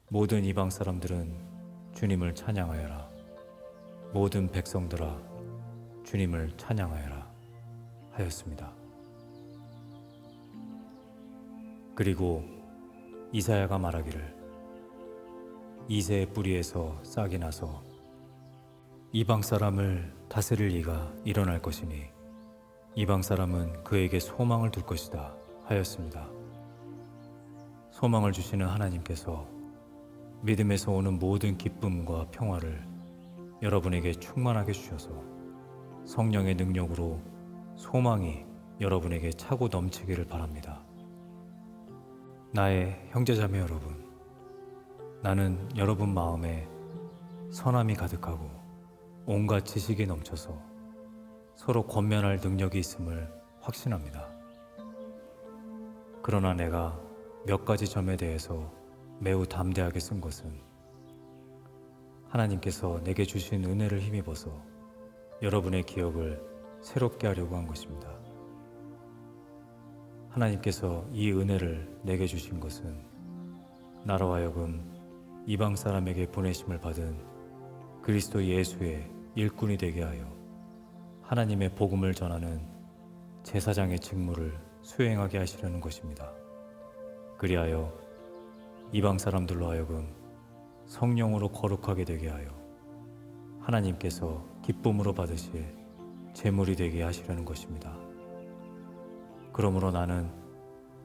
모든 이방 사람들은 주님을 찬양하여라 모든 백성들아 주님을 찬양하여라 하였습니다. 그리고 이사야가 말하기를 이새의 뿌리에서 싹이 나서 이방 사람을 다스릴 이가 일어날 것이니 이방 사람은 그에게 소망을 둘 것이다 하였습니다. 소망을 주시는 하나님께서 믿음에서 오는 모든 기쁨과 평화를 여러분에게 충만하게 주셔서 성령의 능력으로 소망이 여러분에게 차고 넘치기를 바랍니다. 나의 형제자매 여러분, 나는 여러분 마음에 선함이 가득하고 온갖 지식이 넘쳐서 서로 권면할 능력이 있음을 확신합니다. 그러나 내가 몇 가지 점에 대해서 매우 담대하게 쓴 것은 하나님께서 내게 주신 은혜를 힘입어서 여러분의 기억을 새롭게 하려고 한 것입니다. 하나님께서 이 은혜를 내게 주신 것은 나로 하여금 이방 사람에게 보내심을 받은 그리스도 예수의 일꾼이 되게 하여 하나님의 복음을 전하는 제사장의 직무를 수행하게 하시려는 것입니다. 그리하여 이방 사람들로 하여금 성령으로 거룩하게 되게 하여 하나님께서 기쁨으로 받으실 제물이 되게 하시려는 것입니다. 그러므로 나는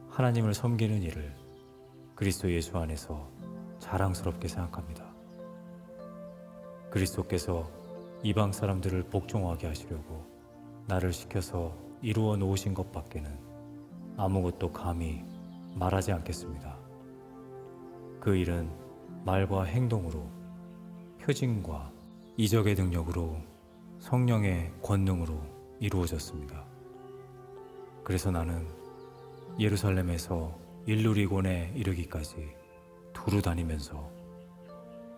하나님을 섬기는 일을 그리스도 예수 안에서 자랑스럽게 생각합니다. 그리스도께서 이방 사람들을 복종하게 하시려고 나를 시켜서 이루어 놓으신 것 밖에는 아무것도 감히 말하지 않겠습니다. 그 일은 말과 행동으로, 표징과 이적의 능력으로, 성령의 권능으로 이루어졌습니다. 그래서 나는 예루살렘에서 일루리곤에 이르기까지 두루 다니면서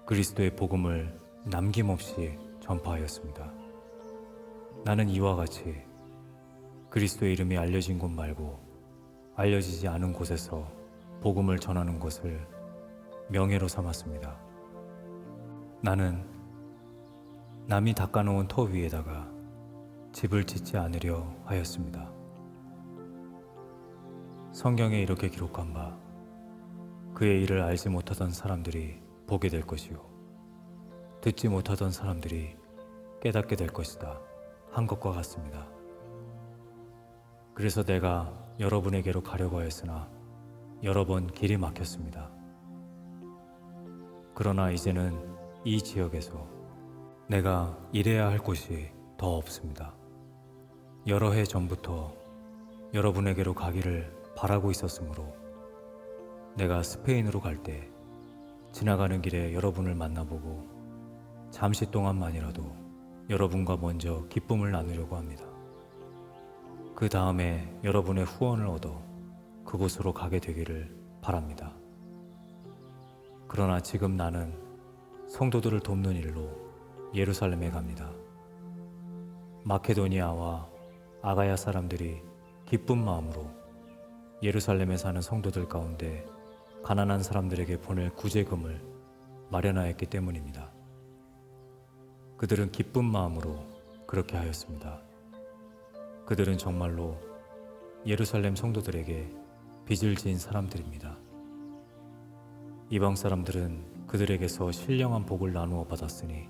그리스도의 복음을 남김없이 전파하였습니다. 나는 이와 같이 그리스도의 이름이 알려진 곳 말고 알려지지 않은 곳에서 복음을 전하는 것을 명예로 삼았습니다. 나는 남이 닦아놓은 터 위에다가 집을 짓지 않으려 하였습니다. 성경에 이렇게 기록한 바 그의 일을 알지 못하던 사람들이 보게 될 것이요 듣지 못하던 사람들이 깨닫게 될 것이다 한 것과 같습니다. 그래서 내가 여러분에게로 가려고 하였으나 여러 번 길이 막혔습니다. 그러나 이제는 이 지역에서 내가 일해야 할 곳이 더 없습니다. 여러 해 전부터 여러분에게로 가기를 바라고 있었으므로 내가 스페인으로 갈 때 지나가는 길에 여러분을 만나보고 잠시 동안만이라도 여러분과 먼저 기쁨을 나누려고 합니다. 그 다음에 여러분의 후원을 얻어 그곳으로 가게 되기를 바랍니다. 그러나 지금 나는 성도들을 돕는 일로 예루살렘에 갑니다. 마케도니아와 아가야 사람들이 기쁜 마음으로 예루살렘에 사는 성도들 가운데 가난한 사람들에게 보낼 구제금을 마련하였기 때문입니다. 그들은 기쁜 마음으로 그렇게 하였습니다. 그들은 정말로 예루살렘 성도들에게 빚을 지은 사람들입니다. 이방 사람들은 그들에게서 신령한 복을 나누어 받았으니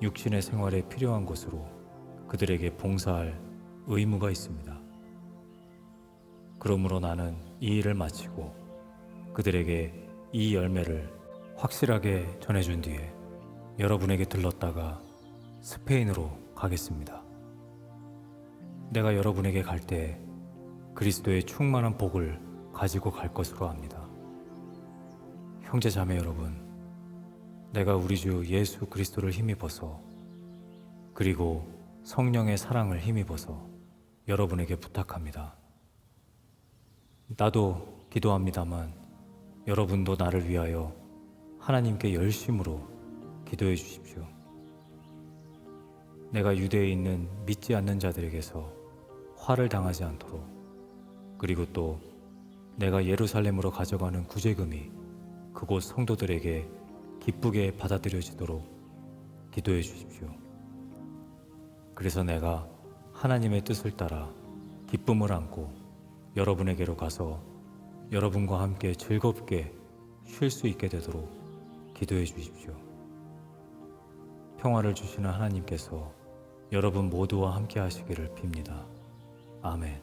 육신의 생활에 필요한 것으로 그들에게 봉사할 의무가 있습니다. 그러므로 나는 이 일을 마치고 그들에게 이 열매를 확실하게 전해준 뒤에 여러분에게 들렀다가 스페인으로 가겠습니다. 내가 여러분에게 갈 때 그리스도의 충만한 복을 가지고 갈 것으로 압니다. 형제 자매 여러분, 내가 우리 주 예수 그리스도를 힘입어서 그리고 성령의 사랑을 힘입어서 여러분에게 부탁합니다. 나도 기도합니다만 여러분도 나를 위하여 하나님께 열심으로 기도해 주십시오. 내가 유대에 있는 믿지 않는 자들에게서 화를 당하지 않도록, 그리고 또 내가 예루살렘으로 가져가는 구제금이 그곳 성도들에게 기쁘게 받아들여지도록 기도해 주십시오. 그래서 내가 하나님의 뜻을 따라 기쁨을 안고 여러분에게로 가서 여러분과 함께 즐겁게 쉴 수 있게 되도록 기도해 주십시오. 평화를 주시는 하나님께서 여러분 모두와 함께 하시기를 빕니다. 아멘.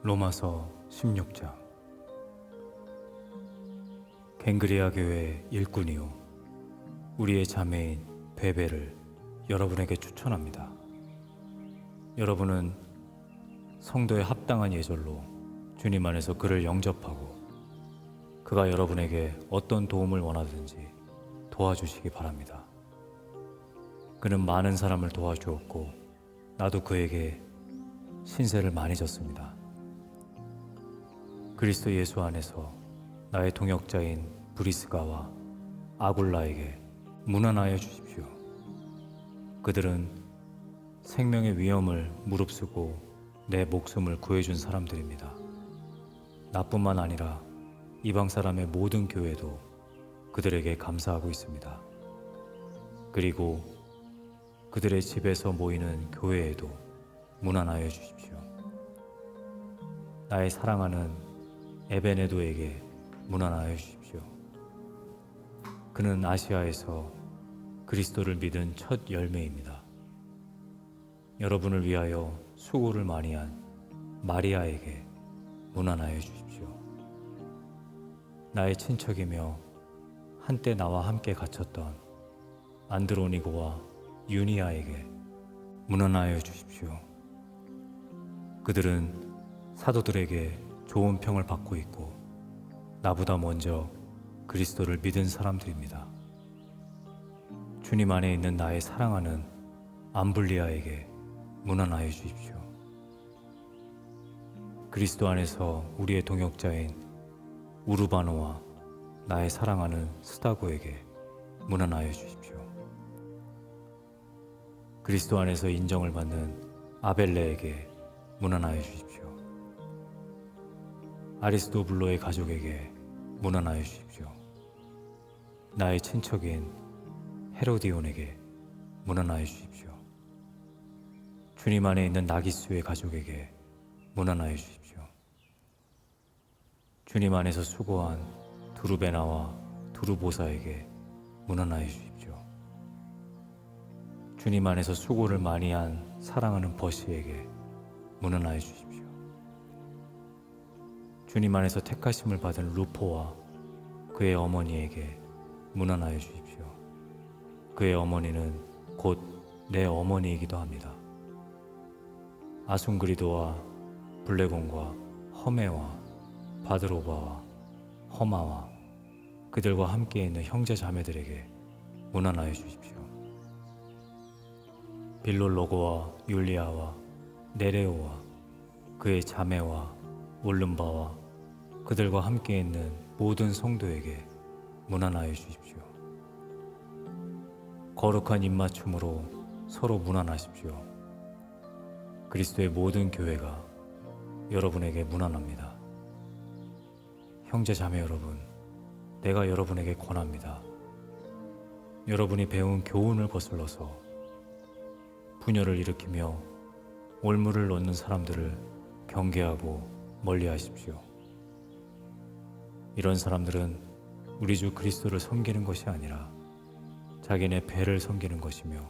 로마서 16장. 갱그리아 교회 일꾼이요 우리의 자매인 베베를 여러분에게 추천합니다. 여러분은 성도의 합당한 예절로 주님 안에서 그를 영접하고 그가 여러분에게 어떤 도움을 원하든지 도와주시기 바랍니다. 그는 많은 사람을 도와주었고 나도 그에게 신세를 많이 졌습니다. 그리스도 예수 안에서 나의 동역자인 브리스가와 아굴라에게 문안하여 주십시오. 그들은 생명의 위험을 무릅쓰고 내 목숨을 구해준 사람들입니다. 나뿐만 아니라 이방 사람의 모든 교회도 그들에게 감사하고 있습니다. 그리고 그들의 집에서 모이는 교회에도 문안하여 주십시오. 나의 사랑하는 에베네도에게 문안하여 주십시오. 그는 아시아에서 그리스도를 믿은 첫 열매입니다. 여러분을 위하여 수고를 많이 한 마리아에게 문안하여 주십시오. 나의 친척이며 한때 나와 함께 갇혔던 안드로니고와 유니아에게 문안하여 주십시오. 그들은 사도들에게 좋은 평을 받고 있고 나보다 먼저 그리스도를 믿은 사람들입니다. 주님 안에 있는 나의 사랑하는 암블리아에게 문안하여 주십시오. 그리스도 안에서 우리의 동역자인 우르바노와 나의 사랑하는 스타고에게 문안하여 주십시오. 그리스도 안에서 인정을 받는 아벨레에게 문안하여 주십시오. 아리스도블로의 가족에게 문안하여 주십시오. 나의 친척인 헤로디온에게 문안하여 주십시오. 주님 안에 있는 나기수의 가족에게 문안하여 주십시오. 주님 안에서 수고한 두루베나와 두루보사에게 문안하여 주십시오. 주님 안에서 수고를 많이 한 사랑하는 버시에게 문안하여 주십시오. 주님 안에서 택하심을 받은 루포와 그의 어머니에게 문안하여 주십시오. 그의 어머니는 곧 내 어머니이기도 합니다. 아순그리도와 블레곤과 허메와 바드로바와 허마와 그들과 함께 있는 형제 자매들에게 문안하여 주십시오. 빌롤로고와 율리아와 네레오와 그의 자매와 올름바와 그들과 함께 있는 모든 성도에게 문안하여 주십시오. 거룩한 입맞춤으로 서로 문안하십시오. 그리스도의 모든 교회가 여러분에게 문안합니다. 형제 자매 여러분, 내가 여러분에게 권합니다. 여러분이 배운 교훈을 거슬러서 분열을 일으키며 올무를 놓는 사람들을 경계하고 멀리하십시오. 이런 사람들은 우리 주 그리스도를 섬기는 것이 아니라 자기네 배를 섬기는 것이며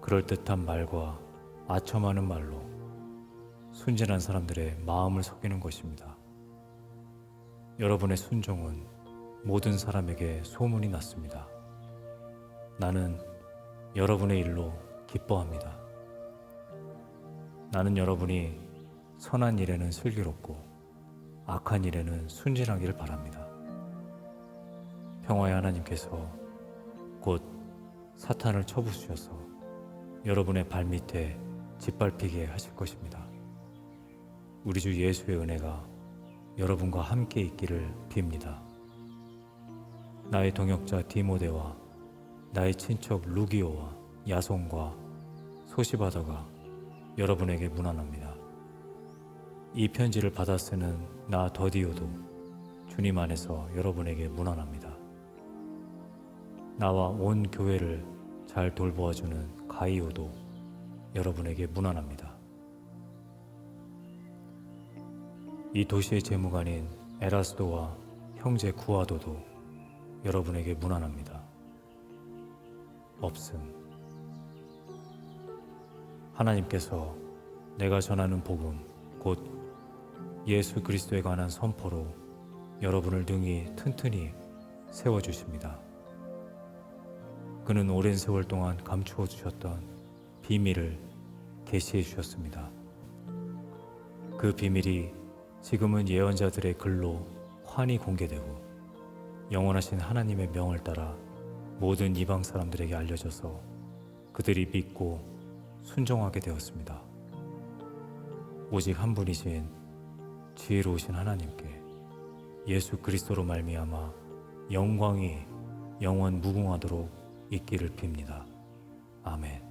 그럴듯한 말과 아첨하는 말로 순진한 사람들의 마음을 속이는 것입니다. 여러분의 순종은 모든 사람에게 소문이 났습니다. 나는 여러분의 일로 기뻐합니다. 나는 여러분이 선한 일에는 슬기롭고 악한 일에는 순진하기를 바랍니다. 평화의 하나님께서 곧 사탄을 쳐부수셔서 여러분의 발밑에 짓밟히게 하실 것입니다. 우리 주 예수의 은혜가 여러분과 함께 있기를 빕니다. 나의 동역자 디모데와 나의 친척 루기오와 야손과 소시바더가 여러분에게 문안합니다. 이 편지를 받아 쓰는 나 더디오도 주님 안에서 여러분에게 문안합니다. 나와 온 교회를 잘 돌보아주는 가이오도 여러분에게 문안합니다. 이 도시의 재무관인 에라스도와 형제 구아도도 여러분에게 문안합니다. 없음. 하나님께서 내가 전하는 복음, 곧 예수 그리스도에 관한 선포로 여러분을 능히 튼튼히 세워주십니다. 그는 오랜 세월 동안 감추어 주셨던 비밀을 계시해 주셨습니다. 그 비밀이 지금은 예언자들의 글로 환히 공개되고 영원하신 하나님의 명을 따라 모든 이방 사람들에게 알려져서 그들이 믿고 순종하게 되었습니다. 오직 한 분이신 지혜로우신 하나님께 예수 그리스도로 말미암아 영광이 영원 무궁하도록 있기를 빕니다. 아멘.